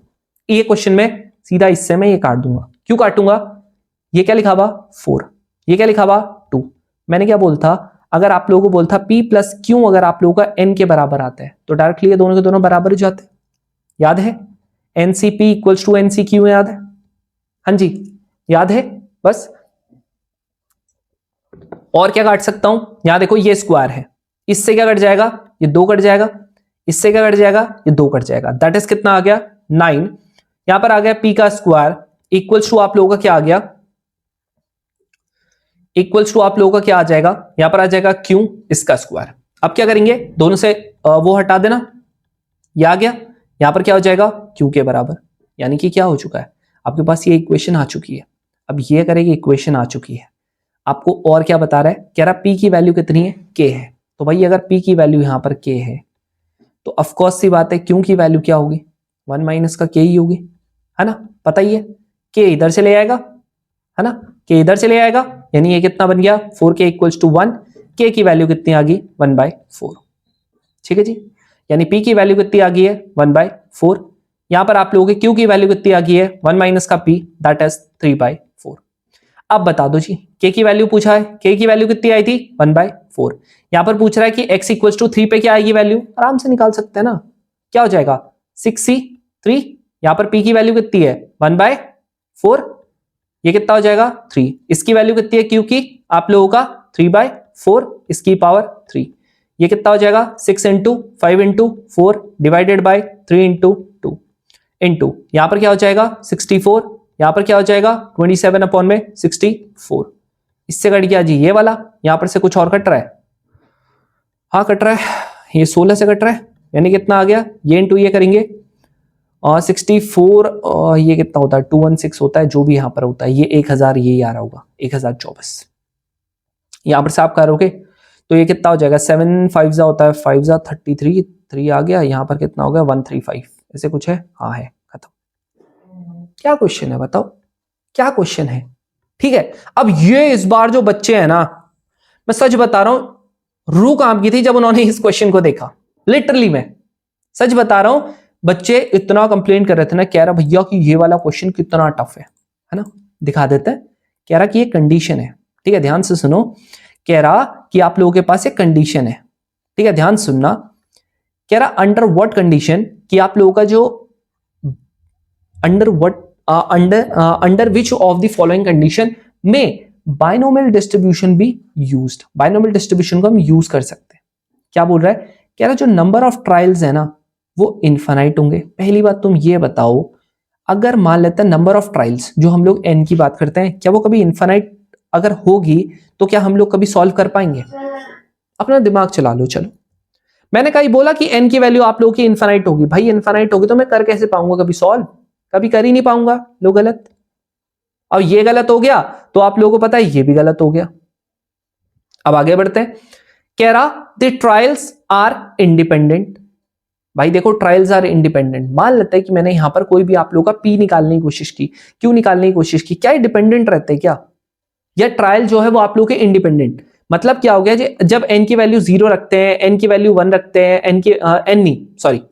ये क्वेश्चन में सीधा इससे मैं ये काट दूंगा, क्यों काटूंगा, ये क्या लिखा हुआ 4, ये क्या लिखा हुआ 2। मैंने क्या बोलता, अगर आप लोगों को बोलता p प्लस क्यू अगर आप लोगों का n के बराबर आता है तो डायरेक्टली ये दोनों के दोनों बराबर हो जाते हैं। याद है ncp इक्वल्स टू ncq, याद है, हाँ जी याद है। बस और क्या काट सकता हूं, यहां देखो ये स्क्वायर है, इससे क्या कट जाएगा, ये 2 कट जाएगा, इससे क्या कट जाएगा, ये 2 कट जाएगा, दैट इज कितना आ गया 9। यहां पर आ गया p का स्क्वायर इक्वल्स टू आप लोगों का क्या आ गया, इक्वल्स टू आप लोगों का क्या आ जाएगा, यहां पर आ जाएगा q इसका स्क्वायर। अब क्या करेंगे, दोनों से वो हटा देना, ये आ गया, यहां पर क्या हो जाएगा q के बराबर, यानी कि क्या हो चुका है आपके पास ये इक्वेशन आ चुकी है। अब ये करेगी इक्वेशन आ चुकी है, आपको और क्या बता रहा है, कह रहा p की वैल्यू कितनी है, k है, तो भाई अगर p की वैल्यू यहां पर k है तो ऑफकोर्स सी बात है q की वैल्यू क्या होगी 1 माइनस का k ही होगी, है ना, पता ही है, k इधर से ले आएगा, है ना, k इधर से ले आएगा, यानी ये कितना बन गया 4k इक्वल्स टू 1, k की वैल्यू कितनी आ गई 1/4। ठीक है जी, यानी p की वैल्यू कितनी आ गई है 1/4, यहां पर आप लोगों के q की वैल्यू कितनी आ गई है 1 माइनस का p दैट इज 3/4। अब बता दो जी, k की वैल्यू पूछा है, k की वैल्यू कितनी आई थी 1/4, यहां पर पूछ रहा है कि x इक्वल्स टू 3 पे क्या आएगी वैल्यू, आराम से निकाल सकते हैं ना, क्या हो जाएगा 6c3, यहां पर p की वैल्यू कितनी है 1/4, ये कितना हो जाएगा 3, इसकी वैल्यू कितनी है q की आप लोगों का 3/4, इसकी पावर 3, ये कितना हो जाएगा 6 into 5 into 4 divided by 3 into 2 into यहां पर क्या हो जाएगा 64, यहां पर क्या हो जाएगा 27/64, इससे कट गया जी ये वाला, यहां पर से कुछ और कट रहा है, हाँ कट रहा है, ये 16 से कट रहा है, यानी कितना आ गया, ये इंटू ये करेंगे और 64 और ये कितना होता है 216 होता है, जो भी यहां पर होता है, ये 1000 ये आ रहा होगा 1024, यहां पर से आप करोगे तो ये कितना हो जाएगा 7 5 होता है 5 33, 3 आ गया, यहां पर कितना हो गया 135, ऐसे कुछ है, हाँ है, खत्म। क्या क्वेश्चन है बताओ, क्या क्वेश्चन है, ठीक है। अब ये इस बार जो बच्चे हैं ना, मैं सच बता रहा हूं रूह कांप गई थी जब उन्होंने इस क्वेश्चन को देखा, लिटरली मैं सच बता रहा हूं, बच्चे इतना कंप्लेन कर रहे थे ना, कह रहा भैया कि ये वाला क्वेश्चन कितना टफ है ना, दिखा देते हैं, कह रहा कि ये कंडीशन है, ठीक है ध्यान से सुनो, कह रहा कि आप लोगों के पास एक कंडीशन है, ठीक है ध्यान सुनना, कह रहा अंडर व्हाट कंडीशन, कि आप लोगों का जो under what under which of the following condition में बाइनोमियल डिस्ट्रीब्यूशन भी यूज्ड, बाइनोमियल डिस्ट्रीब्यूशन को हम यूज कर सकते हैं। क्या बोल रहा है, कह रहा जो नंबर ऑफ ट्रायल्स है ना वो इनफाइनाइट होंगे। पहली बात तुम ये बताओ, अगर मान लेते हैं नंबर ऑफ ट्रायल्स जो हम लोग n की बात करते हैं, क्या वो कभी इनफाइनाइट अगर होगी तो क्या हम लोग कभी सॉल्व कर पाएंगे, अपना दिमाग चला लो। चलो मैंने कहीं बोला कि n की वैल्यू आप लोगों की इनफाइनाइट होगी, भाई इनफाइनाइट होगी तो मैं कर कैसे पाऊंगा कभी सॉल्व, कभी कर ही नहीं पाऊंगा, लो गलत, और ये गलत हो गया तो आप लोगों को पता है ये भी गलत हो गया। अब आगे बढ़ते हैं, कह रहा द ट्रायल्स आर इंडिपेंडेंट, भाई देखो ट्रायल्स आर इंडिपेंडेंट, मान लेते हैं कि मैंने यहां पर कोई भी आप लोगों का p निकालने की कोशिश की, क्यों निकालने की कोशिश की, क्या ये डिपेंडेंट रहते हैं क्या, या ट्रायल जो है वो आप लोगों के इंडिपेंडेंट। मतलब क्या हो गया जब n की वैल्यू 0 रखते हैं, n की वैल्यू 1 रखते हैं, n नहीं सॉरी,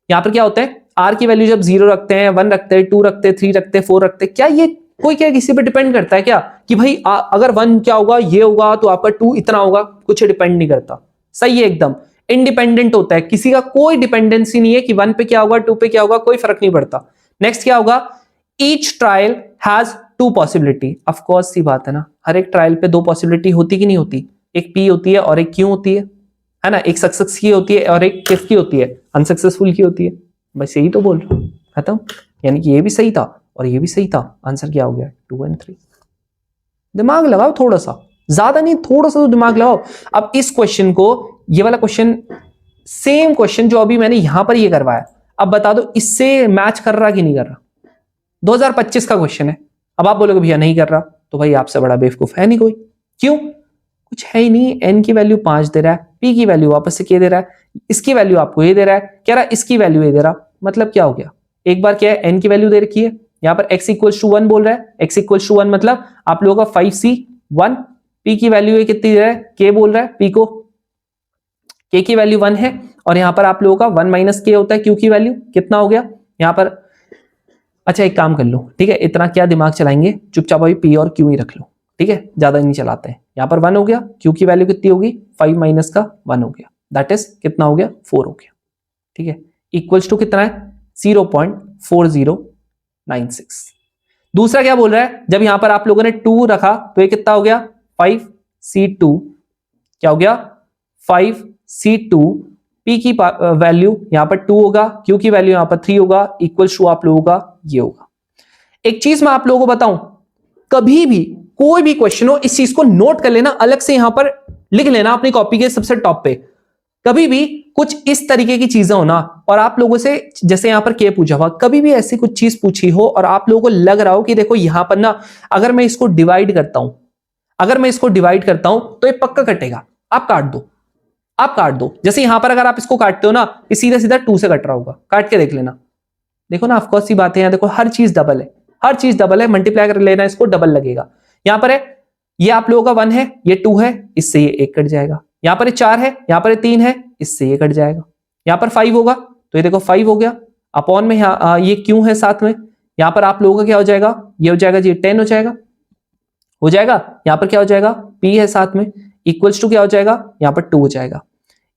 यहां पर क्या होता है r की वैल्यू जब 0 रखते हैं, 1 रखते हैं, 2 रखते हैं, 3 रखते हैं, 4 रखते हैं, क्या ये कोई क्या किसी पे डिपेंड करता है क्या कि भाई अगर 1 क्या होगा ये होगा तो आपका 2 इतना होगा? कुछ डिपेंड नहीं करता। सही है, एकदम इंडिपेंडेंट होता है, किसी का कोई डिपेंडेंसी नहीं है कि 1 पे क्या होगा 2 पे क्या होगा, कोई फर्क नहीं पड़ता। नेक्स्ट क्या होगा, each trial has 2 possibility. Of course सी बात है ना, हर एक ट्रायल पे 2 पॉसिबिलिटी होती कि नहीं होती? एक पी होती है और एक क्यू होती है ना, एक सक्सेस की होती है और एक किस की होती है, अनसक्सेसफुल की होती है। बस यही तो बोल रहा हूं, खत्म। यानी कि ये भी सही था और ये भी सही था, आंसर क्या हो गया 2 और 3। दिमाग लगाओ थोड़ा सा, ज्यादा नहीं थोड़ा सा तो दिमाग लगाओ। अब इस क्वेश्चन को, ये वाला क्वेश्चन, सेम क्वेश्चन जो अभी मैंने यहां पर ये करवाया, अब बता दो इससे मैच कर रहा कि नहीं कर रहा? 2025 का क्वेश्चन है। अब आप बोलोगे भैया नहीं कर रहा, तो भाई आपसे बड़ा बेवकूफ है नहीं कोई। क्यों? कुछ है ही नहीं। n की वैल्यू 5 दे रहा है, p की वैल्यू वापस से k दे रहा है, इसकी वैल्यू आपको ये दे रहा है, कह रहा है इसकी वैल्यू ये दे रहा। मतलब क्या हो गया, एक बार क्या है n की वैल्यू दे रखी है, यहां पर x इक्वल्स टू 1 बोल रहा है, x इक्वल्स टू 1 मतलब आप लोगों का 5c1, p की वैल्यू ये कितनी दे रहा है, k बोल रहा है, p को k की वैल्यू 1 है, और यहां पर आप लोगों का 1 माइनस k होता है q की वैल्यू, कितना हो गया यहां पर। अच्छा एक काम कर लो, ठीक है, इतना क्या दिमाग चलाएंगे, चुपचाप अभी p और q ही रख लो, ठीक है, ज्यादा नहीं चलाते हैं। यहां पर 1 हो गया, q की वैल्यू कितनी होगी, 5 माइनस का 1 हो गया, दैट इज कितना हो गया 4 हो गया, ठीक है, इक्वल्स टू कितना है 0.4096। दूसरा क्या बोल रहा है, जब यहां पर आप लोगों ने 2 रखा तो ये कितना हो गया 5c2, क्या हो गया 5c2, p की वैल्यू यहां पर 2 होगा, q की वैल्यू यहां पर 3 होगा, इक्वल्स टू आप लोगों का ये होगा। एक चीज मैं आप लोगों को बताऊं, कभी भी कोई भी क्वेश्चन हो इस चीज को नोट कर लेना, अलग से यहां पर लिख लेना अपनी कॉपी के सबसे टॉप पे। कभी भी कुछ इस तरीके की चीजें हो ना, और आप लोगों से जैसे यहां पर क्या पूछा हुआ, कभी भी ऐसी कुछ चीज पूछी हो और आप लोगों को लग रहा हो कि देखो यहां पर ना अगर मैं इसको डिवाइड करता हूं, अगर मैं इसको डिवाइड करता हूं तो ये पक्का कटेगा, आप काट दो, आप काट दो। जैसे यहां पर अगर आप इसको काटते हो ना, ये सीधा सीधा 2 से कट रहा होगा, काट के देख लेना, देखो ना ऑफकोर्स सी बात है, यहां देखो हर चीज डबल है, हर चीज डबल है, मल्टीप्लाई कर लेना इसको डबल लगेगा। यहां पर है ये आप लोगों का 1 है, ये 2 है, इससे ये 1 कट जाएगा। यहां पर 4 है, यहां पर 3 है, इससे ये कट जाएगा। यहां पर 5 होगा तो ये देखो 5 हो गया, अपॉन में ये क्यों है साथ में, यहां पर आप लोगों का क्या हो जाएगा, ये हो जाएगा जी 10 हो जाएगा, हो जाएगा। यहां पर क्या हो जाएगा, p है साथ में, इक्वल्स टू क्या हो जाएगा, यहां पर 2 हो जाएगा,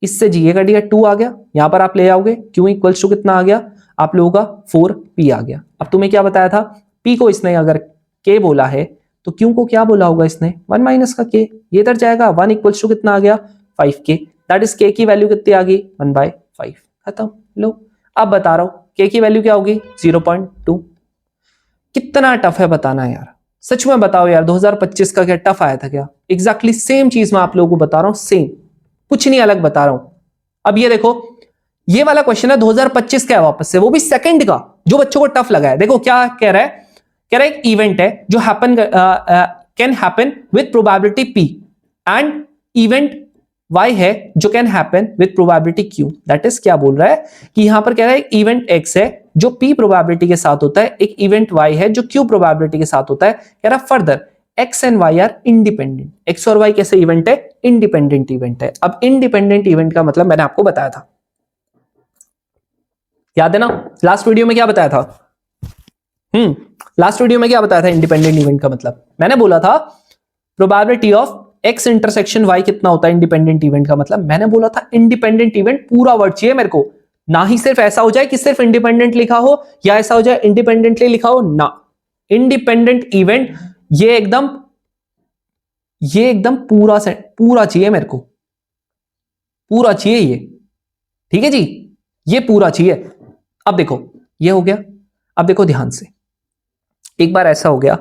इससे जी ये कट गया 2 आ गया। यहां पर आप ले आओगे क्यों, इक्वल्स टू कितना आ गया आप लोगों का 4p आ गया। अब तुम्हें क्या बताया था, p को इसने अगर k बोला है तो क्यों को क्या बोला होगा इसने, 1 माइनस का k, ये इधर जाएगा, 1 इक्वल्स टू कितना आ गया 5k, दैट इज k की वैल्यू कितनी आ गई 1/5, खत्म। लो अब बता रहा हूं k की वैल्यू क्या होगी 0.2। कितना टफ है बताना यार, सच में बताओ यार, 2025 का क्या टफ आया था क्या? एग्जैक्टली सेम चीज मैं आप लोगों को बता रहा हूं, सेम, कुछ नहीं अलग बता रहा हूं। अब ये देखो, ये वाला क्वेश्चन है 2025 का है वापस से, वो भी सेकंड का, जो बच्चों को टफ लगा है। देखो क्या कह रहा है, कह रहा है एक इवेंट है जो can happen with probability p and event y है जो can happen with probability q। That is क्या बोल रहा है कि यहां पर कह रहा है एक इवेंट x है जो p प्रोबेबिलिटी के साथ होता है, एक इवेंट y है जो q प्रोबेबिलिटी के साथ होता है। कह रहा further x and y are independent, x और y कैसे इवेंट है, इंडिपेंडेंट इवेंट है। अब इंडिपेंडेंट इवेंट का मतलब मैंने आपको बताया था, याद है ना, लास्ट वीडियो में क्या बताया था, लास्ट वीडियो में क्या बताया था इंडिपेंडेंट इवेंट का मतलब, मैंने बोला था probability of x intersection y कितना होता है इंडिपेंडेंट इवेंट का मतलब। मैंने बोला था इंडिपेंडेंट इवेंट पूरा वर्ड चाहिए मेरे को, ना ही सिर्फ ऐसा हो जाए कि सिर्फ इंडिपेंडेंट लिखा हो या ऐसा हो जाए इंडिपेंडेंटली लिखा हो, ना, इंडिपेंडेंट इवेंट ये एकदम पूरा चाहिए मेरे को, पूरा चाहिए ये, ठीक है जी, ये पूरा चाहिए। अब देखो ये हो गया, अब देखो ध्यान से, एक बार ऐसा हो गया,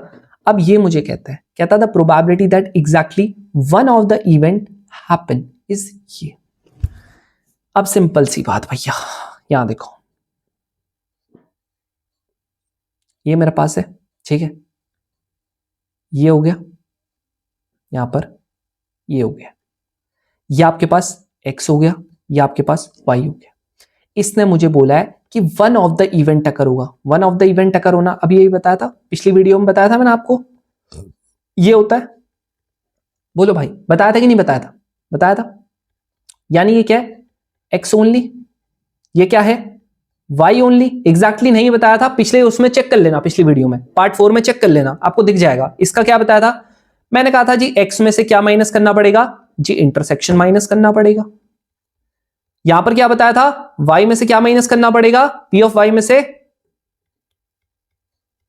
अब ये मुझे कहता the probability that exactly one of the event happen is ये। अब सिंपल सी बात भैया, यहां देखो ये मेरे पास है, ठीक है, ये हो गया, यहां पर ये हो गया, ये आपके पास x हो गया, ये आपके पास y हो गया। इसने मुझे बोला है कि one of the event occur होगा, one of the event occur होना अभी यही बताया था, पिछली वीडियो में बताया था मैंने आपको, ये होता है बोलो भाई, बताया था कि नहीं बताया था? बताया था। यानी ये क्या है? X only. ये क्या है? Y only. एग्जैक्टली नहीं बताया था, पिछले उसमें चेक कर लेना, पिछली वीडियो में पार्ट 4 में चेक कर लेना, आपको दिख जाएगा। इसका क्या बताया था? मैंने कहा था जी एक्स में से क्या माइनस करना पड़ेगा जी? इंटरसेक्शन माइनस करना पड़ेगा। यहां पर क्या बताया था? वाई में से क्या माइनस करना पड़ेगा? पी ऑफ वाई में से,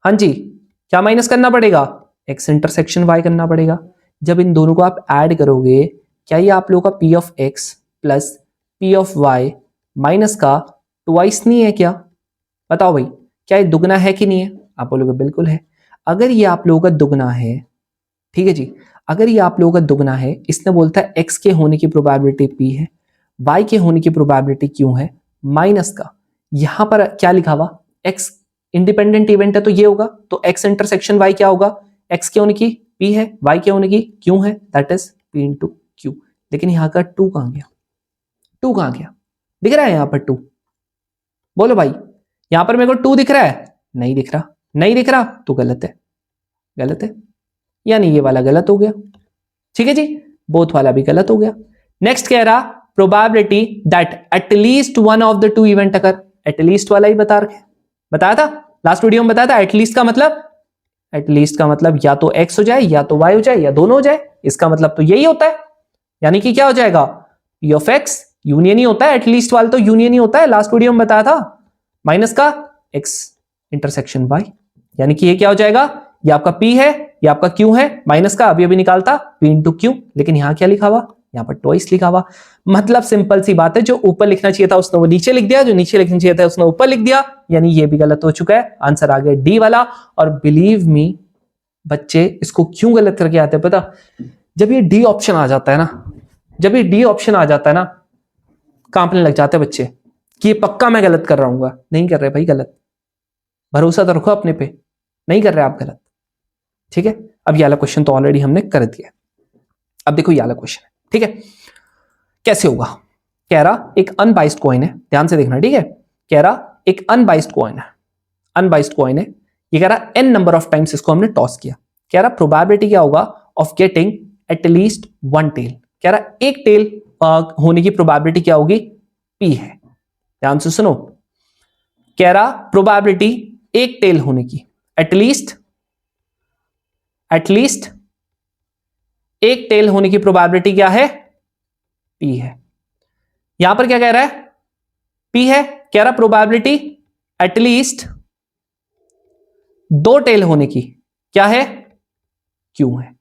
हाँ जी, क्या माइनस करना पड़ेगा? एक्स इंटरसेक्शन वाई करना पड़ेगा। जब इन दोनों को आप ऐड करोगे, क्या ये आप लोगों का P of X plus P of Y minus का ट्वाइस नहीं है क्या? बताओ भाई, क्या ये दुगना है कि नहीं है? आप बोलोगे बिल्कुल है। अगर ये आप लोगों का दुगना है, ठीक है जी, अगर ये आप लोगों का दुगना है, इसने बोलता है एक्स के होने की प्रोबेबिलिटी पी है, वाई के होने की प्रोबेबिलिटी क्यों है, माइनस का, यहां पर क्या लिखा हुआ? एक्स इंडिपेंडेंट इवेंट है तो ये होगा, तो एक्स इंटरसेक्शन वाई क्या होगा? एक्स के होने की पी है, वाई के होने की क्यों है, that is P into Q. लेकिन यहां का टू कहां गया? टू कहां गया? दिख रहा है यहां पर टू? बोलो भाई, यहां पर मेरे को टू दिख रहा है? नहीं दिख रहा। नहीं दिख रहा तो गलत है, गलत है, यानी ये वाला गलत हो गया। ठीक है जी, बोथ वाला भी गलत हो गया। नेक्स्ट कह रहा probability that at least one of the two event occur. At least वाला ही बता रखे, बताया था लास्ट वीडियो में, बताया था एटलीस्ट का मतलब, एटलीस्ट का मतलब या तो एक्स हो जाए या तो वाई हो जाए या दोनों हो जाए, इसका मतलब तो यही होता है। यानी कि क्या हो जाएगा? पी ऑफ एक्स यूनियन ही होता है, एटलीस्ट वाला तो यूनियन ही होता है, लास्ट वीडियो में बताया था, माइनस का एक्स इंटरसेक्शन वाई। यानी कि ये क्या हो जाएगा? ये आपका पी है, ये आपका क्यू है, माइनस का अभी अभी निकालता पी इंटू क्यू, लेकिन यहां क्या लिखा हुआ? यहां पर ट्वाइस लिखा हुआ। मतलब सिंपल सी बात है, जो ऊपर लिखना चाहिए था उसने वो नीचे लिख दिया, जो नीचे लिखना चाहिए था उसने ऊपर लिख दिया, यानी ये भी गलत हो चुका है। आंसर आ गया डी वाला। और बिलीव मी बच्चे, इसको क्यों गलत करके आते हैं पता? जब ये डी ऑप्शन आ जाता है ना, जब ये डी ऑप्शन आ जाता है ना, कांपने लग जाते हैं बच्चे कि ये पक्का मैं गलत कर रहा हूँ। नहीं कर रहे भाई गलत, भरोसा तो रखो अपने पे, नहीं कर रहे आप गलत। ठीक है, अब ये वाला क्वेश्चन तो ऑलरेडी हमने कर दिया। अब देखो ये वाला क्वेश्चन है, ठीक है, कैसे होगा? कह रहा एक अनबाइस्ड कॉइन है, ध्यान से देखना, ठीक है। कह रहा एक अनबाइस्ड कॉइन है, अनबाइस्ड कॉइन है, ये कह रहा एन नंबर ऑफ टाइम्स इसको हमने टॉस किया। कह रहा प्रोबेबिलिटी क्या होगा of getting at least one tail. कह रहा एक टेल होने की प्रोबेबिलिटी क्या होगी? पी है। ध्यान से सुनो, कह रहा प्रोबेबिलिटी एक टेल होने की, एटलीस्ट एक टेल होने की प्रोबेबिलिटी क्या है? पी है। यहां पर क्या कह रहा है? पी है। कह रहा प्रोबेबिलिटी एटलीस्ट दो टेल होने की क्या है? क्यों है।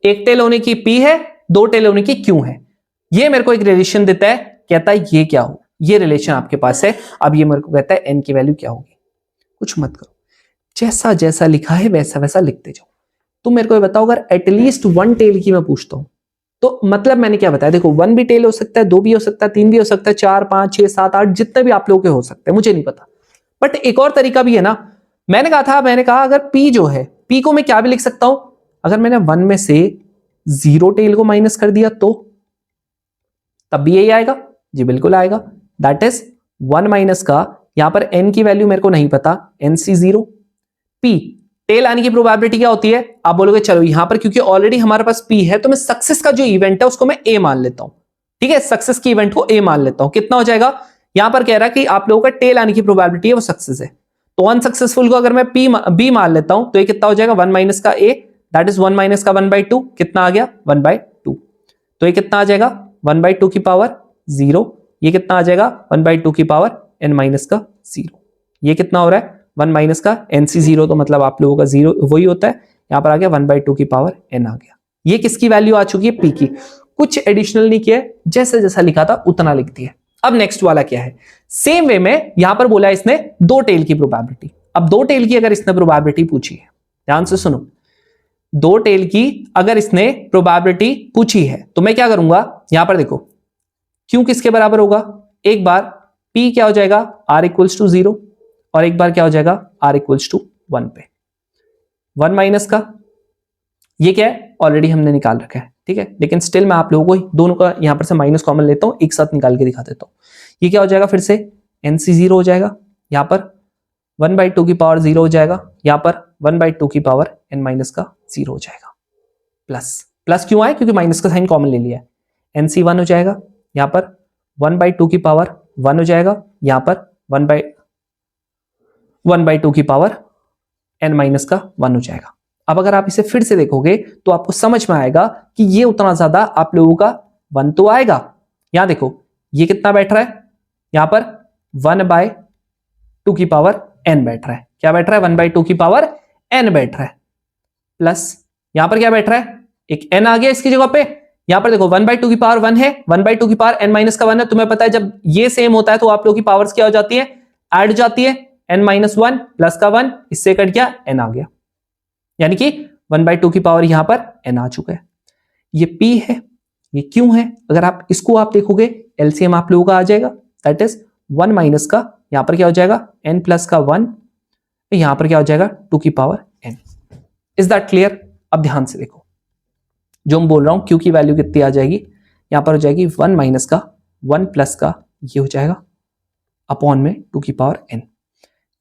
एक टेल होने की पी है, दो टेल होने की क्यों है। ये मेरे को एक रिलेशन देता है, कहता है ये क्या हो, ये रिलेशन आपके पास है। अब ये मेरे को कहता है एन की वैल्यू क्या होगी। कुछ मत करो, जैसा जैसा लिखा है वैसा वैसा लिखते जाओ। तुम मेरे को ये बताओ, अगर एटलीस्ट वन टेल की मैं पूछता हूं तो मतलब मैंने क्या बताया? देखो, वन भी टेल हो सकता है, दो भी हो सकता है, तीन भी हो सकता है, चार, पांच, छह, सात, आठ, जितने भी आप लोगों के हो सकते हैं, मुझे नहीं पता। बट एक और तरीका भी है ना, मैंने कहा अगर पी जो है, पी को मैं क्या भी लिख सकता हूं, अगर मैंने वन में से जीरो टेल को माइनस कर दिया तो तब भी यही आएगा जी, बिल्कुल आएगा। दैट इज वन माइनस का, यहां पर एन की वैल्यू मेरे को नहीं पता, N C zero, P tail आने की प्रोबेबिलिटी क्या होती है? आप बोलोगे चलो यहां पर क्योंकि ऑलरेडी हमारे पास पी है तो मैं सक्सेस का जो इवेंट है उसको मैं ए मान लेता हूं। ठीक है, सक्सेस की इवेंट को ए मान लेता हूं। कितना हो जाएगा? यहां पर कह रहा है कि आप लोगों का टेल आने की प्रोबेबिलिटी है वो सक्सेस है, तो अनसक्सेसफुल को अगर मैं बी मान लेता हूं तो ये कितना हो जाएगा? वन माइनस का ए, दैट इज वन माइनस का वन बाई टू, कितना आ गया? One by two. तो ये कितना आ जाएगा? वन बाई टू की पावर जीरो। ये कितना आ जाएगा? वन बाई टू की पावर एन माइनस का जीरो। ये कितना हो रहा है? वन माइनस का एनसी जीरो, तो मतलब आप लोगों का जीरो वही होता है, यहां पर आ गया वन बाई टू की पावर एन आ गया। ये किसकी वैल्यू आ चुकी है? पी की। कुछ एडिशनल नहीं किया, जैसे जैसा लिखा था उतना लिख दिया। अब नेक्स्ट वाला क्या है? सेम वे में यहां पर बोला इसने दो टेल की प्रोबेबिलिटी। अब दो टेल की अगर इसने प्रोबेबिलिटी पूछी है, ध्यान से सुनो, दो टेल की अगर इसने प्रोबेबिलिटी पूछी है तो मैं क्या करूंगा? यहां पर देखो, क्यों किसके बराबर होगा? एक बार पी क्या हो जाएगा? आर इक्वल्स टू जीरो, और एक बार क्या हो जाएगा? आर इक्वल्स टू वन पे। वन माइनस का ये क्या है? ऑलरेडी हमने निकाल रखा है, ठीक है, लेकिन स्टिल मैं आप लोगों को दोनों का यहां पर से माइनस कॉमन लेता हूं, एक साथ निकाल के दिखा देता हूं। ये क्या हो जाएगा? फिर से एनसी जीरो हो जाएगा, यहां पर वन बाई टू की पावर जीरो हो जाएगा, यहां पर वन बाई टू की पावर एन माइनस का जीरो हो जाएगा, प्लस प्लस क्यों आए, क्योंकि माइनस का साइन कॉमन ले लिया है। एनसी 1 हो जाएगा, यहां पर 1/2 की पावर 1 हो जाएगा, यहां पर 1/2 की पावर n माइनस का 1 हो जाएगा। अब अगर आप इसे फिर से देखोगे तो आपको समझ में आएगा कि ये उतना ज्यादा आप लोगों का 1 तो आएगा। यहां देखो ये कितना बैठ रहा है, यहां पर 1/2 की पावर n बैठ रहा है। क्या बैठ रहा है, 1/2 की पावर n बैठ रहा है, प्लस यहां पर क्या बैठ रहा है, एक n आ गया इसकी जगह पे। यहां पर देखो 1/2 की पावर 1 है, 1/2 की पावर n माइनस का 1 है। तुम्हें पता है जब ये सेम होता है तो आप लोगों की पावर्स क्या हो जाती है, ऐड हो जाती है। n-1 प्लस का 1, इससे कट गया, n आ गया, यानी कि 1/2 की पावर यहां पर n आ चुका है। ये p है, ये q है। अगर आप इसको आप देखोगे एलसीएम आप लोगों का आ जाएगा, दैट इज 1 माइनस का यहां पर क्या हो जाएगा, n प्लस का 1, यहां पर क्या हो जाएगा 2 की power n। Is that clear? अब ध्यान से देखो जो मैं बोल रहा हूं, q की वैल्यू कितनी आ जाएगी, यहां पर हो जाएगी 1 माइनस का 1 प्लस का ये हो जाएगा अपॉन में 2 की पावर n।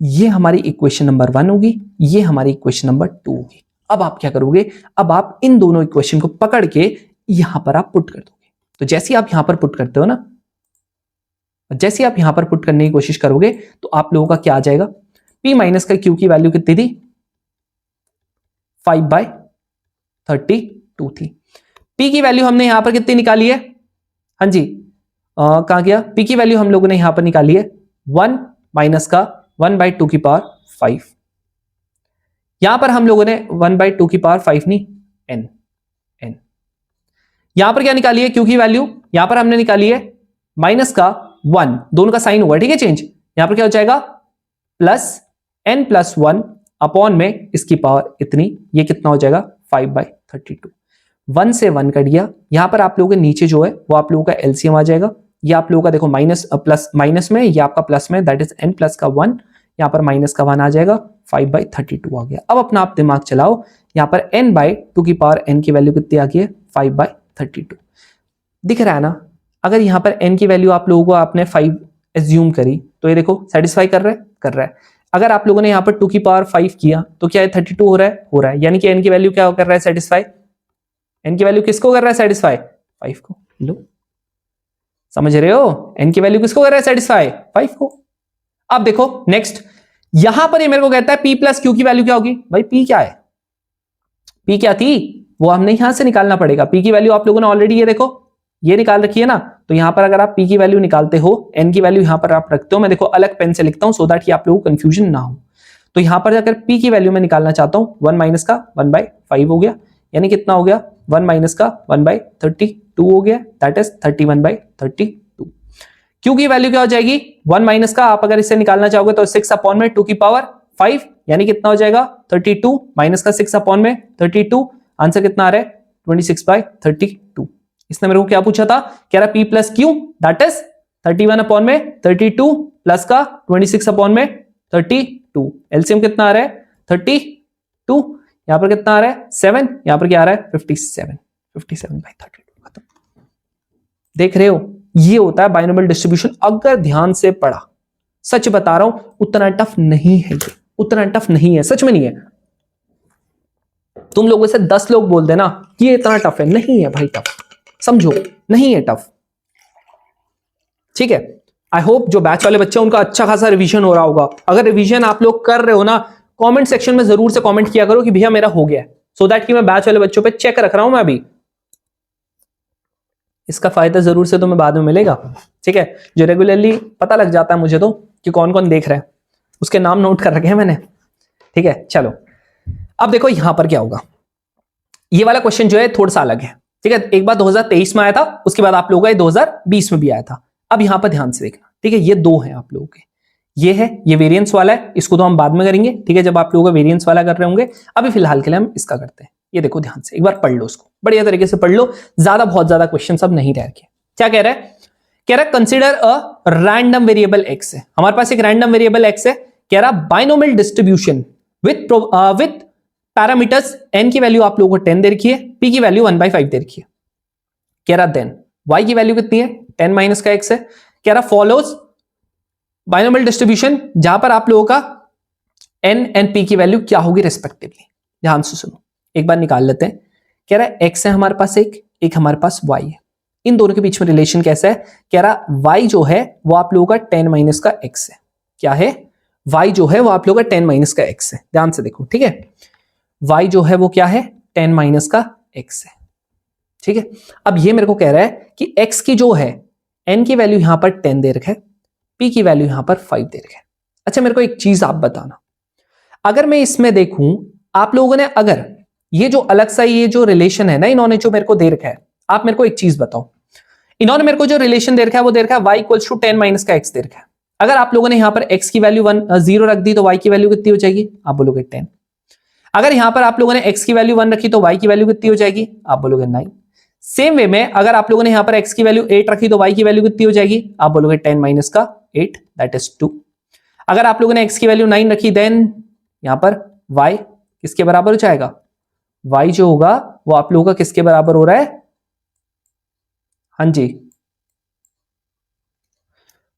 ये हमारी इक्वेशन नंबर 1 होगी, ये हमारी इक्वेशन नंबर 2 होगी। अब आप क्या करोगे, अब आप इन दोनों इक्वेशन को पकड़ के यहां पर आप पुट कर दोगे। तो जैसे आप यहां पर पुट करते हो ना, जैसे आप यहां पर पुट करने की कोशिश करोगे तो आप लोगों का क्या आ जाएगा, p माइनस का q की वैल्यू कितनी थी, 5/32 थी। p की वैल्यू हमने यहां पर कितनी निकाली है, हाँ जी कहां गया, p की वैल्यू हम लोगों ने यहां पर निकाली है 1 माइनस का 1/2 की पावर 5। यहां पर हम लोगों ने 1/2 की पावर 5 नहीं, n। यहां पर क्या निकाली है, q की वैल्यू यहां पर हमने निकाली है माइनस का 1, दोनों का साइन हुआ ठीक है चेंज। यहां पर क्या हो जाएगा प्लस n प्लस 1 अपॉन में इसकी पावर इतनी, ये कितना हो जाएगा 5/32। 1 से 1 कट गया। यहां पर आप लोगों के नीचे जो है वो आप लोगों का एलसीएम आ जाएगा। ये आप लोगों का देखो माइनस प्लस माइनस में, ये आपका प्लस में, दैट इज n प्लस का 1, यहां पर माइनस का 1 आ जाएगा, 5/32 आ गया। अब अपना आप दिमाग चलाओ, यहां पर n/2 की पावर n की वैल्यू कितनी आ गई है, 5/32 दिख रहा है ना। अगर यहां पर n की वैल्यू आप लोगों को आपने 5 एज्यूम करी तो ये देखो सेटिस्फाई कर रहा है। अगर आप लोगों ने यहां पर 2 की पावर 5 किया तो क्या है 32 हो रहा है, यानी कि n की वैल्यू क्या कर रहा है सेटिस्फाई, n की वैल्यू किसको कर रहा है सेटिस्फाई, 5 को। लो समझ रहे हो, n की वैल्यू किसको कर रहा है सेटिस्फाई, 5 को। अब देखो नेक्स्ट, यहां पर ये मेरे को कहता है p प्लस q की वैल्यू क्या होगी, भाई p क्या है, p क्या थी वो हमने यहां से निकालना पड़ेगा। p की वैल्यू आप लोगों ने ऑलरेडी ये देखो ये निकाल रखी है ना, तो यहां पर अगर आप p की वैल्यू निकालते हो, n की वैल्यू यहां पर आप रखते हो, मैं देखो अलग पेन से लिखता हूं सो दैट कि आप लोगों को कंफ्यूजन ना हो। तो यहां पर अगर p की वैल्यू मैं निकालना चाहता हूं, 1 माइनस का 1/5 हो गया, यानी कितना हो गया 1 माइनस का 1/32 हो गया, दैट इज 31/32। q की वैल्यू क्या हो जाएगी, 1 माइनस का आप अगर इसे निकालना चाहोगे तो 6 अपॉन में 2 की पावर 5, यानी कितना हो जाएगा 32 माइनस का 6 अपॉन में 32, आंसर कितना आ रहा है 26/32। इसने मेरे को क्या पूछा था, कह रहा p plus Q that is 31 upon में 32 प्लस का 26 अपॉन में 32, एलसीएम कितना आ रहा है 32, यहां पर कितना आ रहा है 7, यहां पर क्या आ रहा है 57/32 खत्म। देख रहे हो, ये होता है बाइनोमियल डिस्ट्रीब्यूशन। अगर ध्यान से पढ़ा, सच बता रहा हूं उतना टफ नहीं है, ये उतना टफ नहीं है, सच में नहीं है। तुम लोगों से 10 लोग बोल देना कि ये इतना टफ है, नहीं है भाई टफ, समझो नहीं है टफ, ठीक है। आई होप जो बैच वाले बच्चे उनका अच्छा खासा रिवीजन हो रहा होगा। अगर रिवीजन आप लोग कर रहे हो ना, कमेंट सेक्शन में जरूर से कमेंट किया करो कि भैया मेरा हो गया, सो दैट कि मैं बैच वाले बच्चों पे चेक रख रहा हूं मैं अभी। इसका फायदा जरूर से तुम्हें बाद में मिलेगा, ठीक है। जो रेगुलरली पता लग जाता है मुझे तो कि कौन कौन देख रहे हैं, उसके नाम नोट कर रखे हैं मैंने, ठीक है। चलो अब देखो यहां पर क्या होगा, ये वाला क्वेश्चन जो है थोड़ा सा अलग है, ठीक है। एक बार 2023 में आया था, उसके बाद आप लोगों का 2020 में भी आया था। अब यहां पर ध्यान से देखना, ठीक है। ये दो हैं आप लोगों के, ये है, ये वेरिएंस वाला है, इसको तो हम बाद में करेंगे, ठीक है, जब आप लोगों का वेरिएंस वाला कर रहे होंगे। अभी फिलहाल के लिए हम इसका करते हैं। ये देखो ध्यान से एक बार पढ़ लो, उसको बढ़िया तरीके से पढ़ लो, बहुत ज्यादा क्वेश्चन सब नहीं रह गए। क्या कह रहा है, कह रहा है consider a random variable x है, हमारे पास एक रैंडम वेरिएबल एक्स है। कह रहा binomial distribution with parameters n की वैल्यू आप लोगों को 10 दे रखी है, p की वैल्यू 1/5 दे रखी है। कह रहा देन y की वैल्यू कितनी है 10 माइनस का x है। कह रहा फॉलोज बाइनोमियल डिस्ट्रीब्यूशन जहां पर आप लोगों का n एंड p की वैल्यू क्या होगी रेस्पेक्टिवली। ध्यान से सुनो, एक बार निकाल लेते हैं। कह रहा है x है हमारे पास एक हमारे पास y है, इन दोनों के बीच में रिलेशन कैसा है, कह रहा y जो है वो आप लोगों का 10 माइनस का x है। क्या है, y जो है वो आप लोगों का 10 माइनस का x है। ध्यान से देखो, ठीक है, y जो है वो क्या है, 10 माइनस का x है। ठीक है, अब ये मेरे को कह रहा है कि x की जो है n की वैल्यू यहां पर 10 दे रखा है, p की वैल्यू यहां पर 5 दे रखा है। अच्छा मेरे को एक चीज आप बताना, अगर मैं इसमें देखूं आप लोगों ने, अगर ये जो अलग सा ये जो रिलेशन है ना इन्होंने जो मेरे को दे रखा है, आप मेरे को एक चीज बताओ, इन्होंने मेरे को जो रिलेशन दे रखा है वो दे रखा है y इक्वल्स टू 10 माइनस का x दे रखा है। अगर आप लोगों ने यहां पर x की वैल्यू 0 रख दी तो y की वैल्यू कितनी हो जाएगी, आप बोलोगे 10। अगर यहां पर आप लोगों ने x की वैल्यू 1 रखी तो y की वैल्यू कितनी हो जाएगी, आप बोलोगे 9। सेम वे में अगर आप लोगों ने यहां पर x की वैल्यू 8 रखी तो y की वैल्यू कितनी हो जाएगी, आप बोलोगे 10 माइनस का 8 दैट इज 2। अगर आप लोगों ने x की वैल्यू 9 रखी देन यहां पर y किसके बराबर हो जाएगा, y जो होगा वो आप लोगों का किसके बराबर हो रहा है, हाँ जी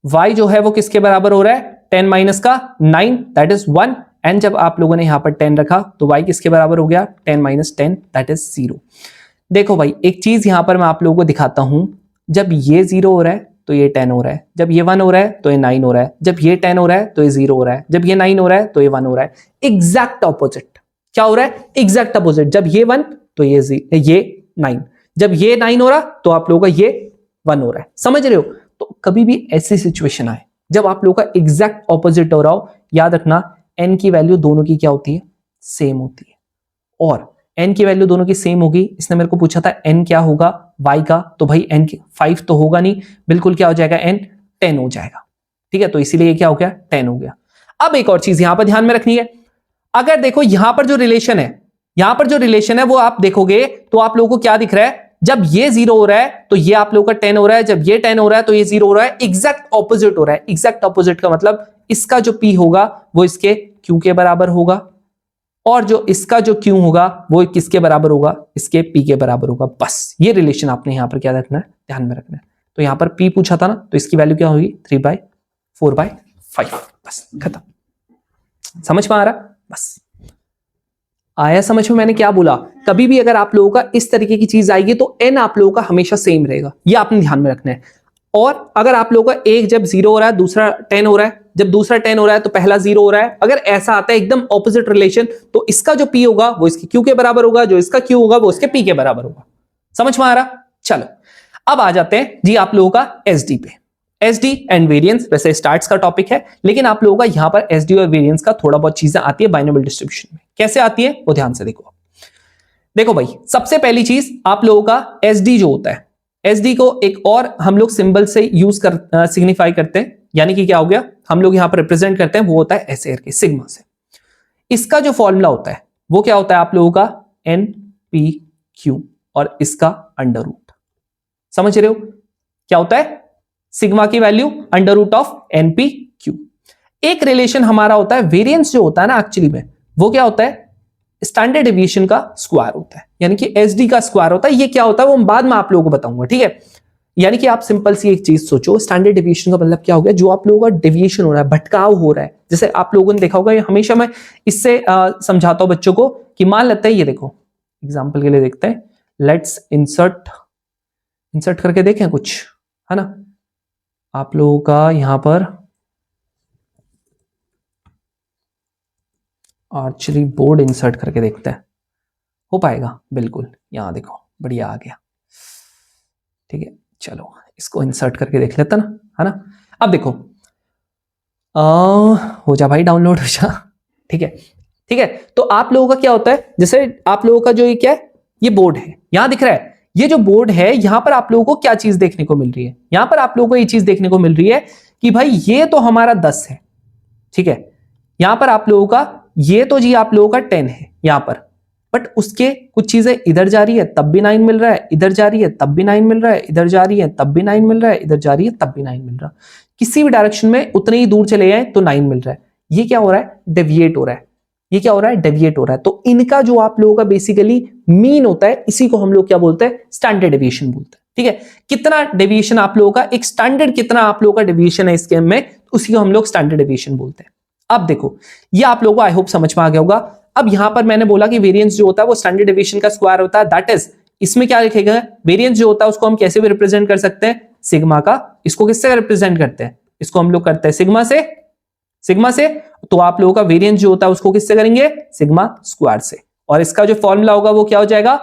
y जो है वो किसके बराबर हो रहा है, 10 माइनस का 9 दैट इज 1। एंड जब आप लोगों ने यहां पर 10 रखा तो y किसके बराबर हो गया, 10 माइनस 10 दैट इज 0। देखो भाई एक चीज यहां पर मैं आप लोगों को दिखाता हूं, जब ये 0 हो रहा है तो ये 10 हो रहा है, जब ये 1 हो रहा है तो ये 9 हो रहा है, जब ये 10 हो रहा है तो ये 0 हो रहा है, जब ये 9 हो रहा है तो ये 1 हो रहा है। एग्जैक्ट ऑपोजिट क्या हो रहा है, एग्जैक्ट ऑपोजिट, जब ये 1 तो ये 9, जब ये 9 हो रहा तो आप लोगों का ये 1 हो रहा है। समझ रहे हो, तो कभी भी ऐसी सिचुएशन आए जब आप लोगों का एग्जैक्ट ऑपोजिट हो रहा हो, याद रखना n की वैल्यू दोनों की क्या होती है, सेम होती है। और n की वैल्यू दोनों की सेम होगी, इसने मेरे को पूछा था n क्या होगा y का, तो भाई n 5 तो होगा नहीं, बिल्कुल क्या हो जाएगा n 10 हो जाएगा। ठीक है, तो इसीलिए क्या हो गया 10 हो गया। अब एक और चीज यहां पर ध्यान में रखनी है, अगर देखो यहां पर जो रिलेशन है, यहां पर जो रिलेशन है वो आप देखोगे तो आप लोगों को क्या दिख रहा है, जब ये 0 हो रहा है तो ये आप लोगों का 10 हो रहा है, जब ये 10 हो रहा है तो ये 0 हो रहा है। एग्जैक्ट ऑपोजिट हो रहा है। एग्जैक्ट ऑपोजिट का मतलब इसका जो p होगा वो इसके q के बराबर होगा, और जो इसका जो q होगा वो किसके बराबर होगा, इसके p के बराबर होगा। बस ये रिलेशन आपने यहां पर क्या रखना है, ध्यान में रखना है। तो यहां पर p पूछा था ना, तो इसकी वैल्यू क्या होगी 3/4/5। बस खत्म। समझ में आ रहा, बस आया समझ में मैंने क्या बोला। कभी भी अगर आप लोगों का इस तरीके की चीज आएगी तो n आप लोगों का हमेशा सेम रहेगा, ये आपने ध्यान में रखना है। और अगर आप लोगों का एक जब 0 हो रहा है दूसरा 10 हो रहा है, जब दूसरा 10 हो रहा है तो पहला 0 हो रहा है, अगर ऐसा आता है एकदम ऑपोजिट रिलेशन तो इसका जो p होगा वो इसके q के बराबर होगा, जो इसका q होगा वो इसके p के बराबर होगा। समझ में आ रहा। चलो अब आ जाते हैं जी आप लोगों का SD पे। SD एंड वेरिएंस वैसे स्टार्ट्स का टॉपिक है, लेकिन आप लोगों का यहां पर SD और वेरिएंस का थोड़ा बहुत चीजें आती है बाइनोमियल डिस्ट्रीब्यूशन में। कैसे आती है वो ध्यान से देखो। देखो भाई सबसे पहली चीज आप लोगों का SD जो होता है, SD को एक और हम लोग सिंबल से यूज कर सिग्निफाई करते हैं, यानी कि क्या हो गया, हम लोग यहां पर रिप्रेजेंट करते हैं वो होता है ऐसे करके सिग्मा से। इसका जो फॉर्मूला होता है वो क्या होता है आप लोगों का NPQ और इसका अंडर रूट। समझ रहे हो क्या होता है, सिग्मा की value under root of NPQ। एक रिलेशन हमारा होता है वेरिएंस जो होता है ना, एक्चुअली में वो क्या होता है, स्टैंडर्ड डेविएशन का स्क्वायर होता है, यानी कि SD का स्क्वायर होता है। ये क्या होता है वो बाद में आप लोगों को बताऊंगा, ठीक है। यानी कि आप सिंपल सी एक चीज सोचो, स्टैंडर्ड डेविएशन का मतलब क्या हो गया, जो आप लोगों का डेविएशन हो रहा है, भटकाव हो रहा है। जैसे आप लोगों ने देखा होगा, हमेशा मैं इससे समझाता हूं बच्चों को कि मान लेते हैं ये देखो एग्जाम्पल के लिए देखते हैं, लेट्स इंसर्ट करके देखें कुछ, है ना। आप लोगों का यहां पर एक्चुअली बोर्ड इंसर्ट करके देखते हैं, हो पाएगा बिल्कुल। यहां देखो बढ़िया आ गया, ठीक है। चलो इसको इंसर्ट करके देख लेते ना, है ना। अब देखो हो जा भाई, डाउनलोड हो जा, ठीक है ठीक है। तो आप लोगों का क्या होता है, जैसे आप लोगों का जो ये क्या है, ये बोर्ड है, यहां दिख रहा है। ये जो बोर्ड है यहां पर आप लोगों को क्या चीज देखने को मिल रही है, यहां पर आप लोगों को ये चीज देखने को मिल रही है कि भाई ये तो हमारा 10 है, ठीक है। यहां पर आप लोगों का ये तो जी आप लोगों का 10 है यहां पर, बट उसके कुछ चीजें इधर जा रही है तब भी 9 मिल रहा है, इधर जा रही है तब भी 9 मिल रहा है, इधर जा रही है तब भी 9 मिल रहा है, इधर जा रही है तब भी 9 मिल रहा है। किसी भी डायरेक्शन में उतने ही दूर चले जाए तो 9 मिल रहा है। ये क्या हो रहा है, डेविएट हो रहा है। ये क्या हो रहा है, डेविएट हो रहा है। तो इनका जो आप लोगों का बेसिकली मीन होता है, इसी को हम लोग क्या बोलते हैं, स्टैंडर्ड डेविएशन बोलते हैं, ठीक है। कितना डेविएशन आप लोगों का, एक स्टैंडर्ड कितना आप लोगों का डेविएशन है इसके में, उसी को हम लोग स्टैंडर्ड डेविएशन बोलते हैं। अब देखो ये आप लोगों को आई होप समझ में आ गया होगा। अब यहां पर मैंने बोला कि वेरिएंस जो होता है वो स्टैंडर्ड डेविएशन का स्क्वायर होता है, दैट इज इसमें क्या लिखेगा, वेरिएंस जो होता है उसको हम कैसे भी रिप्रेजेंट कर सकते हैं, सिग्मा का। इसको किससे रिप्रेजेंट करते हैं, इसको हम लोग करते हैं सिग्मा से, सिग्मा से। तो आप लोगों का वेरिएंस जो होता है उसको किससे करेंगे, सिग्मा स्क्वायर से। और इसका जो फॉर्मूला होगा वो क्या हो जाएगा,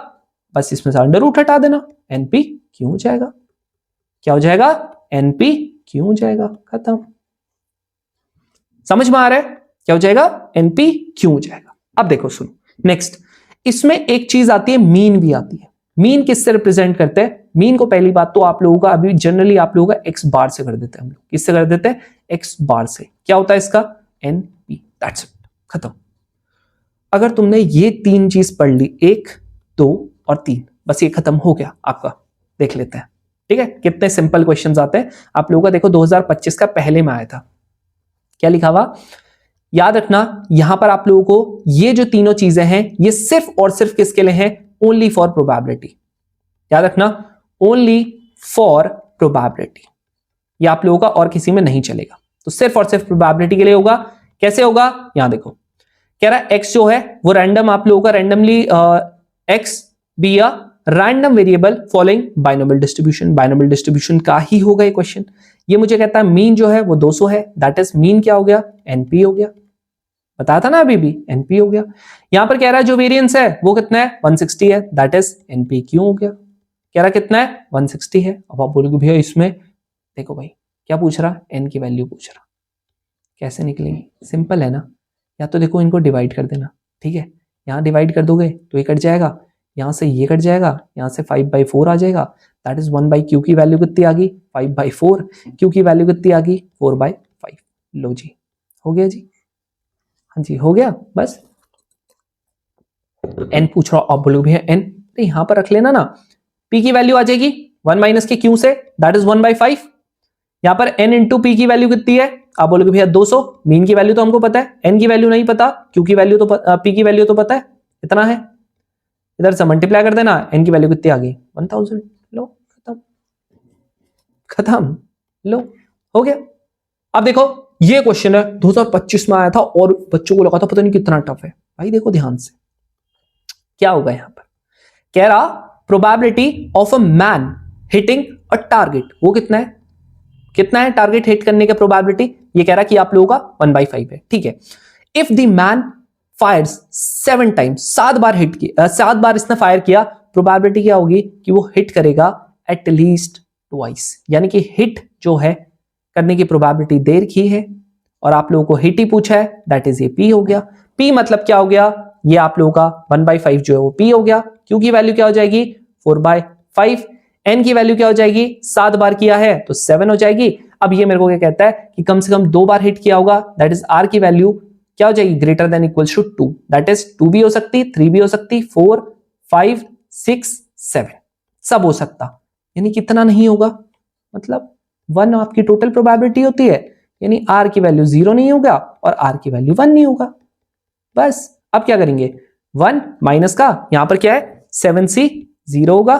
बस इसमें से अंडर रूट हटा देना, एनपी क्यों हो जाएगा, क्या हो जाएगा, एनपी क्यों हो जाएगा, खत्म। समझ में आ रहा है क्या हो जाएगा, एनपी क्यों हो जाएगा। अब देखो सुनो नेक्स्ट, इसमें एक चीज आती है, मीन भी आती है। मीन किससे रिप्रेजेंट करते हैं, मीन को पहली बात तो आप लोगों का अभी जनरली आप लोगों का एक्स बार से कर देते हैं हम लोग, किससे कर देते हैं, एक्स बार से। क्या होता है इसका, एनपी, दैट्स इट, खत्म। अगर तुमने ये तीन चीज पढ़ ली, 1 2 और 3, बस ये खत्म हो गया आपका। देख लेते हैं, ठीक है, कितने सिंपल क्वेश्चंस आते हैं आप लोगों का। देखो 2025 का पहले में आया था, क्या लिखा हुआ, याद रखना यहां पर आप लोगों को ये जो तीनों चीजें हैं ये सिर्फ और सिर्फ किसके लिए हैं, ओनली फॉर प्रोबेबिलिटी। याद रखना, ओनली फॉर प्रोबेबिलिटी, ये आप लोगों का और किसी में नहीं चलेगा। तो सिर्फ और सिर्फ प्रोबेबिलिटी के लिए होगा। कैसे होगा, यहां देखो, कह रहा है एक्स जो है वो रैंडम आप लोगों का randomly x be a random variable following binomial distribution. Binomial distribution का ही होगा ये क्वेश्चन। ये मुझे कहता है मीन जो है वो 200 है, दैट इज मीन क्या हो गया, एनपी हो गया। बताया था ना अभी भी, एनपी हो गया। यहां पर कह रहा है जो वेरिएंस है वो कितना है, 160 है, दैट इज एनपी क्यों हो गया। कह रहा कितना है, 160 है। अब आप बोलोगे भैया इसमें देखो भाई क्या पूछ रहा, एन की वैल्यू पूछ रहा, कैसे निकलेगी, सिंपल है ना, या तो देखो इनको डिवाइड कर देना, ठीक है, यहां डिवाइड कर दोगे तो ये कट जाएगा, यहां से ये कट जाएगा, यहां से 5/4 आ जाएगा, दैट इज 1/q की वैल्यू कितनी आ गई, 5/4, q की वैल्यू कितनी आ गई, 4/5। लो जी, हो गया जी, हाँ जी हो गया। बस n पूछ रहा हूं, आप बोलोगे भैया n, तो यहां पर रख लेना ना, p की वैल्यू आ जाएगी 1 माइनस के q से, दैट इज 1/5। यहां पर n इंटू पी की वैल्यू कितनी है, आप बोलोगे भैया 200। मीन की वैल्यू तो हमको पता है, n की वैल्यू नहीं पता, q की वैल्यू तो p की वैल्यू तो पता है, इतना है। इधर से मल्टीप्लाई कर देना, n की वैल्यू कितनी आ गई, 1000। लो खत्म, खत्म, लो हो गया। अब देखो ये क्वेश्चन है 2025 में आया था और बच्चों को लगा था पता नहीं कितना टफ है। भाई देखो ध्यान से क्या होगा, यहां पर कह रहा probability of a man hitting a target, वो कितना है, कितना है टारगेट हिट करने का प्रोबेबिलिटी, ये कह रहा कि आप लोगों का 1/5 है, ठीक है। If the man fires 7 times, 7 बार हिट किया, 7 बार इसने फायर किया, प्रोबेबिलिटी क्या होगी कि वो हिट करेगा एट लीस्ट ट्वाइस, यानी कि हिट जो है करने की प्रोबेबिलिटी दे रखी है और आप लोगों को हिट ही पूछा है, दैट इज ए पी हो गया। पी मतलब क्या हो गया, ये आप लोगों का 1/5 जो है वो पी हो गया। क्यू की वैल्यू क्या हो जाएगी, 4/5। एन की वैल्यू क्या हो जाएगी, 7 बार किया है तो 7 हो जाएगी। अब ये मेरे को क्या कहता है कि कम से कम 2 बार हिट किया होगा, दैट इज आर की वैल्यू क्या हो जाएगी, greater than equal to 2, that is 2 भी हो सकती, 3 भी हो सकती, 4 5 6 7 सब हो सकता। यानी कितना नहीं होगा, मतलब 1 आपकी टोटल प्रोबेबिलिटी होती है, यानी आर की वैल्यू 0 नहीं होगा और आर की वैल्यू 1 नहीं होगा। बस अब क्या करेंगे, 1 माइनस का यहां पर क्या है 7c 0 होगा,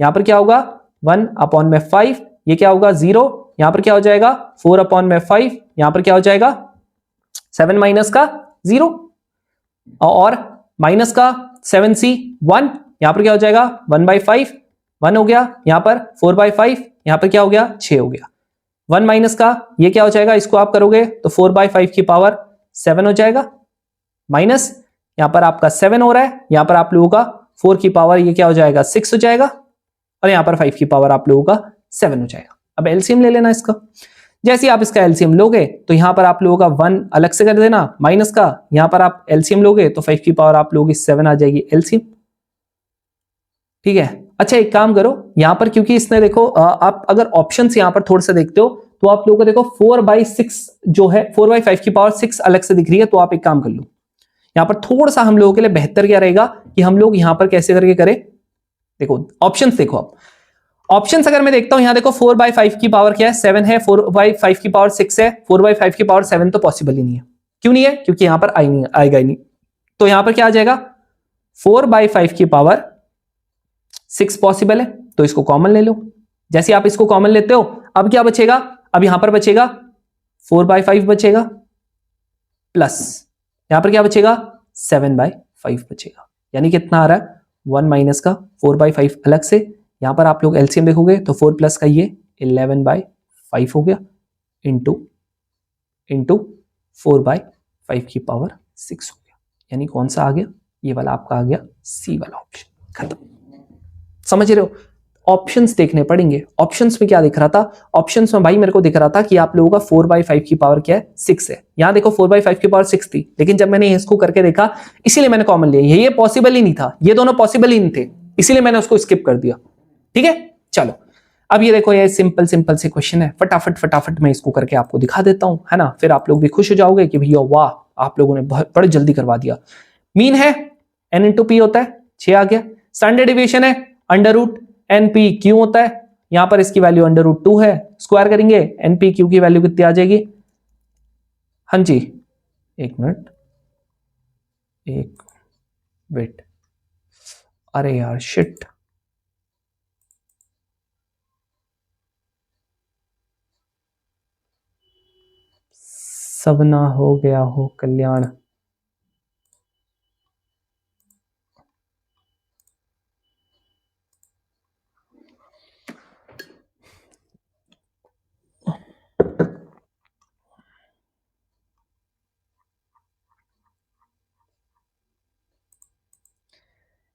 यहां पर क्या होगा 1/5, ये क्या होगा 0, यहां पर क्या हो जाएगा 4/5, यहां पर क्या हो जाएगा 7 माइनस का 0 और माइनस का 7c 1, यहां पर क्या हो जाएगा 1/5, 1 हो गया, यहां पर 4/5, यहां पर क्या हो गया 6 हो गया। 1 माइनस का ये क्या हो जाएगा, इसको आप करोगे तो 4/5 की पावर 7 हो जाएगा, माइनस यहां पर आपका 7 हो रहा है, यहां पर आप लोगों का 4 की पावर ये क्या हो जाएगा 6 हो जाएगा और यहां पर 5 की पावर आप लोगों का 7 हो जाएगा। अब एलसीएम ले लेना इसका, जैसे आप इसका एलसीएम लोगे तो यहां पर आप लोगों का 1 अलग से कर देना माइनस का, यहां पर आप एलसीएम लोगे तो 5 की पावर आप लोगोगे 7 आ जाएगी एलसीएम, ठीक है। अच्छा एक काम करो यहां पर, क्योंकि इसने देखो आप अगर ऑप्शंस यहां पर थोड़ा सा देखते हो तो आप लोगों को देखो 4/6 जो है 4/5 की पावर 6 अलग से दिख रही है, तो आप एक काम कर लो यहां पर थोड़ा सा हम लोगों के लिए बेहतर क्या रहेगा कि हम लोग यहां पर कैसे करके करें। देखो ऑप्शंस देखो, आप ऑप्शंस अगर मैं देखता हूं यहां देखो 4/5 की पावर क्या है 7 है, 4/5 की पावर 6 है, 4/5 की पावर 7 तो पॉसिबल ही नहीं है। क्यों नहीं है, क्योंकि यहां पर आएगा ही नहीं, तो यहां पर क्या आ जाएगा 4/5 की पावर 6 पॉसिबल है, तो इसको कॉमन ले लो। जैसे आप इसको कॉमन लेते हो अब क्या बचेगा, अब यहां पर बचेगा 4/5 बचेगा, प्लस यहां पर क्या बचेगा 7/5 बचेगा। यानी कितना आ रहा है 1 माइनस का 4/5 अलग से, यहां पर आप लोग एलसीएम देखोगे तो 4 प्लस का ये 11/5 हो गया इंटू 4/5 की पावर 6 हो गया। यानी कौन सा आ गया, ये वाला आपका आ गया सी वाला ऑप्शन। खत्म। समझ रहे हो, ऑप्शंस देखने पड़ेंगे। ऑप्शंस में क्या दिख रहा था, ऑप्शंस में भाई मेरे को दिख रहा था कि आप लोगों का 4/5 की पावर क्या है 6 है। यहां देखो 4/5 की पावर 6 थी, लेकिन जब मैंने इसको करके देखा इसीलिए मैंने कॉमन लिया, ये पॉसिबल ही नहीं था, ये दोनों पॉसिबल ही नहीं थे, इसीलिए मैंने उसको स्किप कर दिया। ठीक है, चलो अब ये देखो, ये सिंपल से क्वेश्चन है, फटाफट मैं इसको करके आपको दिखा देता हूं, है ना। फिर आप लोग भी खुश हो जाओगे कि भैया वाह आप लोगों ने बहुत बड़ी जल्दी करवा दिया। मीन है n इंटू पी होता है, 6 आ गया। स्टैंडर्ड डिविएशन है under root N P Q होता है, यहां पर इसकी वैल्यू अंडर रूट 2 है, स्क्वायर करेंगे एन पी क्यू की वैल्यू कितनी आ जाएगी। हाँ जी, एक मिनट, एक वेट, अरे यार शिट, सब ना हो गया हो कल्याण।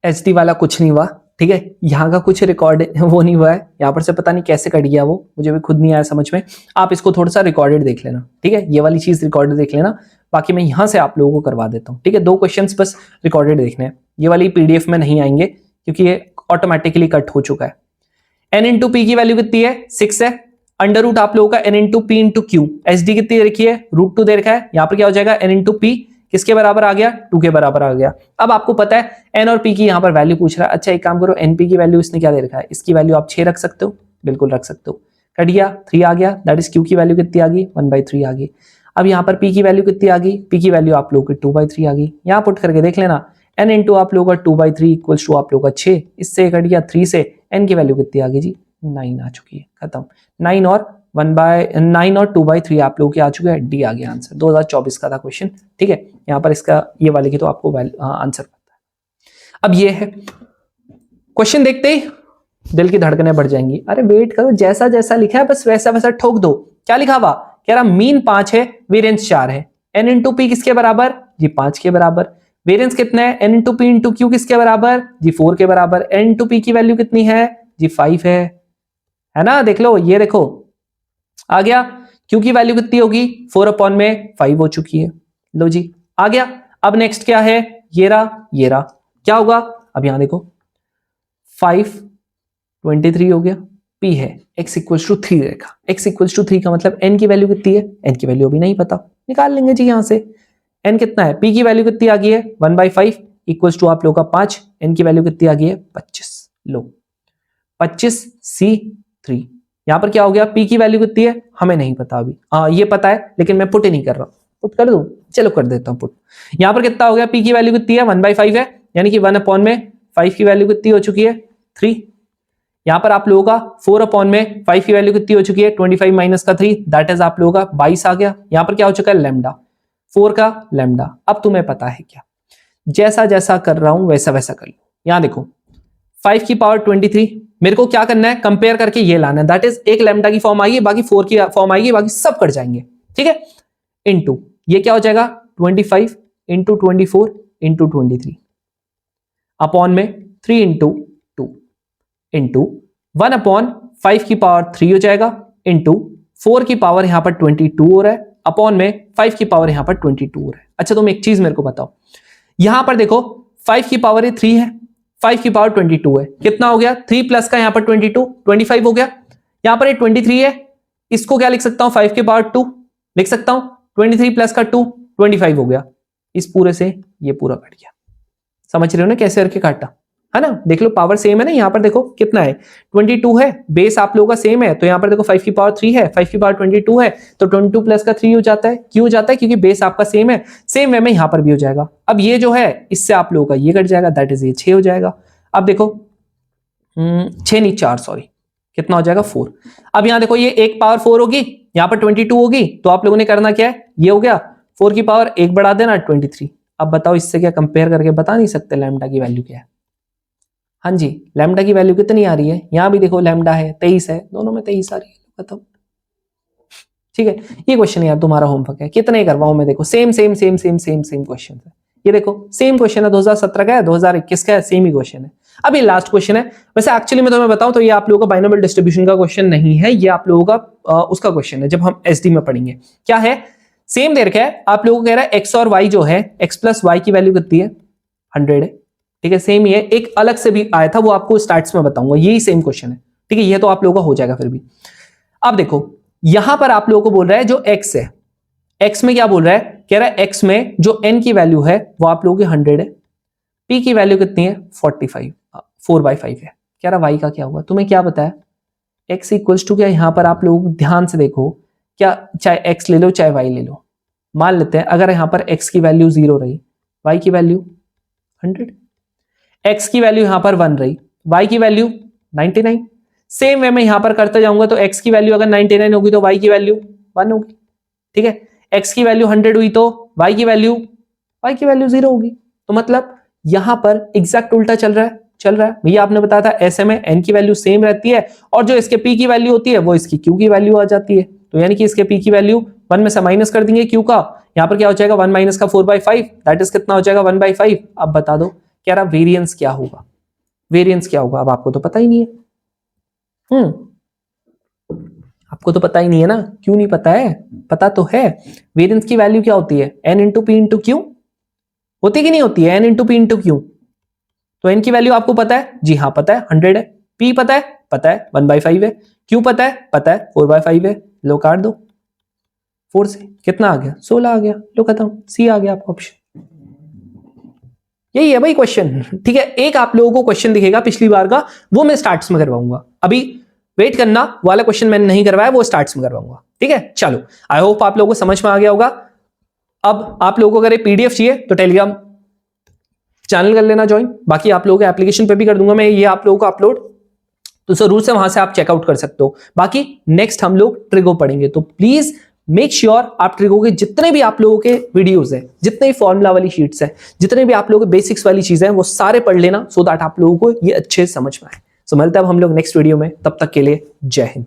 एचडी वाला कुछ नहीं हुआ, ठीक है, यहाँ का कुछ रिकॉर्ड वो नहीं हुआ है, यहाँ पर से पता नहीं कैसे कट गया, वो मुझे भी खुद नहीं आया समझ में। आप इसको थोड़ा सा रिकॉर्डेड देख लेना, ठीक है, ये वाली चीज रिकॉर्डेड देख लेना, बाकी मैं यहाँ से आप लोगों को करवा देता हूँ। ठीक है, 2 क्वेश्चंस बस रिकॉर्डेड देखने हैं, ये वाली पीडीएफ में नहीं आएंगे क्योंकि ये ऑटोमेटिकली कट हो चुका है। एन इंटू पी की वैल्यू कितनी है 6 है, अंडर रूट आप लोगों का N into P into Q, H D कितनी रखी है √2 दे रखा है, यहाँ पर क्या हो जाएगा एन इंटू पी किसके बराबर आ गया 2 के बराबर आ गया। अब आपको पता है एन और पी की यहाँ पर वैल्यू पूछ रहा है, अच्छा एक काम करो, एन पी की वैल्यू इसने क्या दे रखा है, इसकी वैल्यू आप 6 रख सकते हो, बिल्कुल रख सकते हो, कट गया 3 आ गया, दैट इज क्यू की वैल्यू कितनी आ गई 1/3 आ गई। अब यहाँ पर पी की वैल्यू कितनी आ गई, पी की वैल्यू आप लोगों की 2/3 आ गई, यहाँ पुट करके देख लेना, एन इंटू आप लोगों का 2/3 इक्वल्स टू आप लोगों का 6, इससे कट गया 3 से, एन की वैल्यू कितनी आ गई जी 9 आ चुकी है, खत्म। 9 और 2/3 आप लोगों के आ चुके हैं, डी आ गया आंसर। 2024 का था क्वेश्चन, ठीक है, यहाँ पर इसका ये वाले की तो आपको आंसर पता है। अब ये है क्वेश्चन, देखते ही दिल की धड़कनें बढ़ जाएंगी, अरे वेट करो, जैसा जैसा लिखा है बस वैसा वैसा ठोक दो। क्या लिखा हुआ, कह रहा मीन 5 है वेरिएंस 4 है, एन इंटू पी किसके बराबर जी 5 के बराबर, वेरिएंस कितना है N into P into Q किसके बराबर जी 4 के बराबर, एन इंटू पी की वैल्यू कितनी है जी 5 है ना। देख लो, ये देखो आ गया, क्यू की वैल्यू कितनी होगी 4/5 हो चुकी है, लो जी आ गया। अब नेक्स्ट क्या है, ये रहा क्या होगा, अब यहां देखो 5/23 हो गया, पी है x equals to 3 Rekha, x equals to 3 का मतलब n की वैल्यू कितनी है, n की वैल्यू अभी नहीं पता, निकाल लेंगे जी यहां से, n कितना है, p की वैल्यू कितनी आ गई है 1/5 इक्वल्स टू आप लोग का 5, n की वैल्यू कितनी आ गई है 25, लो 25c3, यहां पर क्या हो गया, p की वैल्यू कितनी है हमें नहीं पता अभी, ये पता है लेकिन मैं पुट ही नहीं कर रहा, पुट कर दूं, चलो कर देता हूं पुट। यहां पर कितना हो गया, p की वैल्यू कितनी है 1/5 है, यानी कि 1/5 की वैल्यू कितनी हो चुकी है 3। यहां पर आप लोगों का 4/5 की वैल्यू कितनी हो चुकी है 25 माइनस का 3, दैट इज आप लोगों का 22 आ गया। यहां पर क्या हो चुका है लैम्डा, 4 का लैम्डा। अब तुम्हें पता है क्या, जैसा जैसा कर रहा हूं वैसा वैसा कर लो। यहां देखो 5 की पावर 23, मेरे को क्या करना है कंपेयर करके ये लाना है, दैट इज एक लैम्डा की फॉर्म आएगी, बाकी 4 की फॉर्म आएगी, बाकी सब कट जाएंगे, ठीक है। इनटू ये क्या हो जाएगा 25 इंटू 24 इंटू 23 अपॉन में 3 इंटू 2 इंटू 1/5 की पावर 3 हो जाएगा, इंटू 4 की पावर यहां पर 22 हो रहा है, अपॉन में 5 की पावर यहां पर 22 हो रहा है। अच्छा तुम एक चीज मेरे को बताओ, यहां पर देखो 5 की पावर 3 है, 5 की पावर 22 है, कितना हो गया 3 प्लस का यहां पर 22 25 हो गया। यहां पर 23 है, इसको क्या लिख सकता हूं 5 की पावर 2 लिख सकता हूं, 23 प्लस का 2 25 हो गया, इस पूरे से ये पूरा कट गया। समझ रहे हो ना कैसे करके काटा, है ना। देख लो पावर सेम है ना, यहां पर देखो कितना है 22 है, बेस आप लोगों का सेम है, तो यहां पर देखो 5 की पावर 3 है, 5 की पावर 22 है, तो 22 प्लस का 3 हो जाता है, क्यों हो जाता है क्योंकि बेस आपका सेम है, सेम वे में यहां पर भी हो जाएगा। अब ये जो है इससे आप लोगों का ये कट जाएगा, दैट इज ये 6 हो जाएगा। अब देखो 6 नहीं 4 सॉरी, कितना हो जाएगा 4। अब यहां देखो ये एक पावर 4 होगी, यहां पर 22 होगी, तो आप लोगों ने करना क्या है, ये हो गया 4 की पावर 1 बढ़ा देना 23, अब बताओ इससे क्या कंपेयर करके बता नहीं सकते लैम्डा की वैल्यू क्या है? हाँ जी, लैम्डा की वैल्यू कितनी आ रही है? यहां भी देखो लैम्डा है 23 है, दोनों में 23 आ रही है। बताओ, ठीक है। ये क्वेश्चन यार तुम्हारा होमवर्क है, कितने करवाऊं मैं? देखो same same same same same same question है। ये देखो सेम क्वेश्चन है, 2017 का है, 2021 का है, सेम ही क्वेश्चन है। अब ये लास्ट क्वेश्चन है। वैसे एक्चुअली मैं तुम्हें बताऊं तो ये आप लोगों का बाइनोमियल डिस्ट्रीब्यूशन का क्वेश्चन नहीं है, ये आप लोगों का उसका क्वेश्चन है जब हम एसडी में पढ़ेंगे। क्या है? सेम दे रखा है आप लोगों को, कह रहा है एक्स और वाई जो है, एक्स प्लस वाई की वैल्यू कितनी है? 100 है। ठीक है, सेम ही है। एक अलग से भी आया था, वो आपको स्टार्ट्स में बताऊंगा, यही सेम क्वेश्चन है। ठीक है, ये तो आप लोगों का हो जाएगा फिर भी। अब देखो यहां पर आप लोगों को बोल रहा है जो x है, x में क्या बोल रहा है? कह रहा है x में जो n की वैल्यू है वो आप लोगों की 100 है, p की वैल्यू कितनी है? 45, 4/5 है। कह रहा y का क्या होगा? तुम्हें क्या बताया? x इक्वल्स टू क्या? यहां पर आप लोग ध्यान से देखो, क्या चाहे x ले लो चाहे y ले लो, मान लेते हैं अगर यहां पर x की वैल्यू 0 रही, y की वैल्यू 100, x की वैल्यू यहां पर 1 रही, y की वैल्यू 99। सेम वे में यहां पर करते जाऊंगा तो x की वैल्यू अगर 99 होगी तो y की वैल्यू 1 होगी। ठीक है, x की वैल्यू 100 हुई तो y की वैल्यू 0 होगी। तो मतलब यहां पर एग्जैक्ट उल्टा चल रहा है। भैया आपने बताया था ऐसे में n की वैल्यू सेम रहती है और जो इसके p की वैल्यू होती है वो इसकी q की वैल्यू आ जाती है। तो यानी कि इसके p की वैल्यू 1 में से माइनस कर देंगे q का, यहां पर क्या हो जाएगा? 1 माइनस का 4/5, दैट इज कितना हो जाएगा? 1/5। अब बता दो कह रहा वेरिएंस क्या होगा? वेरिएंस क्या होगा? अब आपको तो पता ही नहीं है। आपको तो पता ही नहीं है ना? क्यों नहीं पता है? पता तो है। वेरिएंस की वैल्यू क्या होती है? n into P into Q होती कि नहीं होती है? n into P into Q. तो n की वैल्यू आपको पता है? जी हाँ पता है, 100 है। p पता है? पता है, 1/5 है। q पता है? पता है, 4/5 है। लो काट दो, 4 से कितना आ गया? 16 आ गया। लो खत्म, सी आ गया आपका ऑप्शन। यही है भाई क्वेश्चन। ठीक है, एक आप लोगों को क्वेश्चन दिखेगा पिछली बार का, वो मैं स्टार्ट्स में करवाऊंगा। अभी वेट करना, वाला क्वेश्चन मैंने नहीं करवाया, वो स्टार्ट्स में करवाऊंगा। ठीक है, चलो आई होप आप लोगों को समझ में आ गया होगा। अब आप लोगों को अगर पीडीएफ चाहिए तो टेलीग्राम चैनल कर लेना ज्वाइन, बाकी आप लोगों के एप्लीकेशन पे भी कर दूंगा मैं ये आप लोगों को अपलोड, तो जरूर से वहां से आप चेकआउट कर सकते हो। बाकी नेक्स्ट हम लोग ट्रिगो पढ़ेंगे, तो प्लीज मेक श्योर आप ट्रिगो के जितने भी आप लोगों के वीडियोस हैं, जितने भी फॉर्मूला वाली शीट्स हैं, जितने भी आप लोगों के बेसिक्स वाली चीजें हैं, वो सारे पढ़ लेना, सो दैट आप लोगों को ये अच्छे समझ में आए। सो मिलते हैं अब हम लोग नेक्स्ट वीडियो में, तब तक के लिए जय हिंद।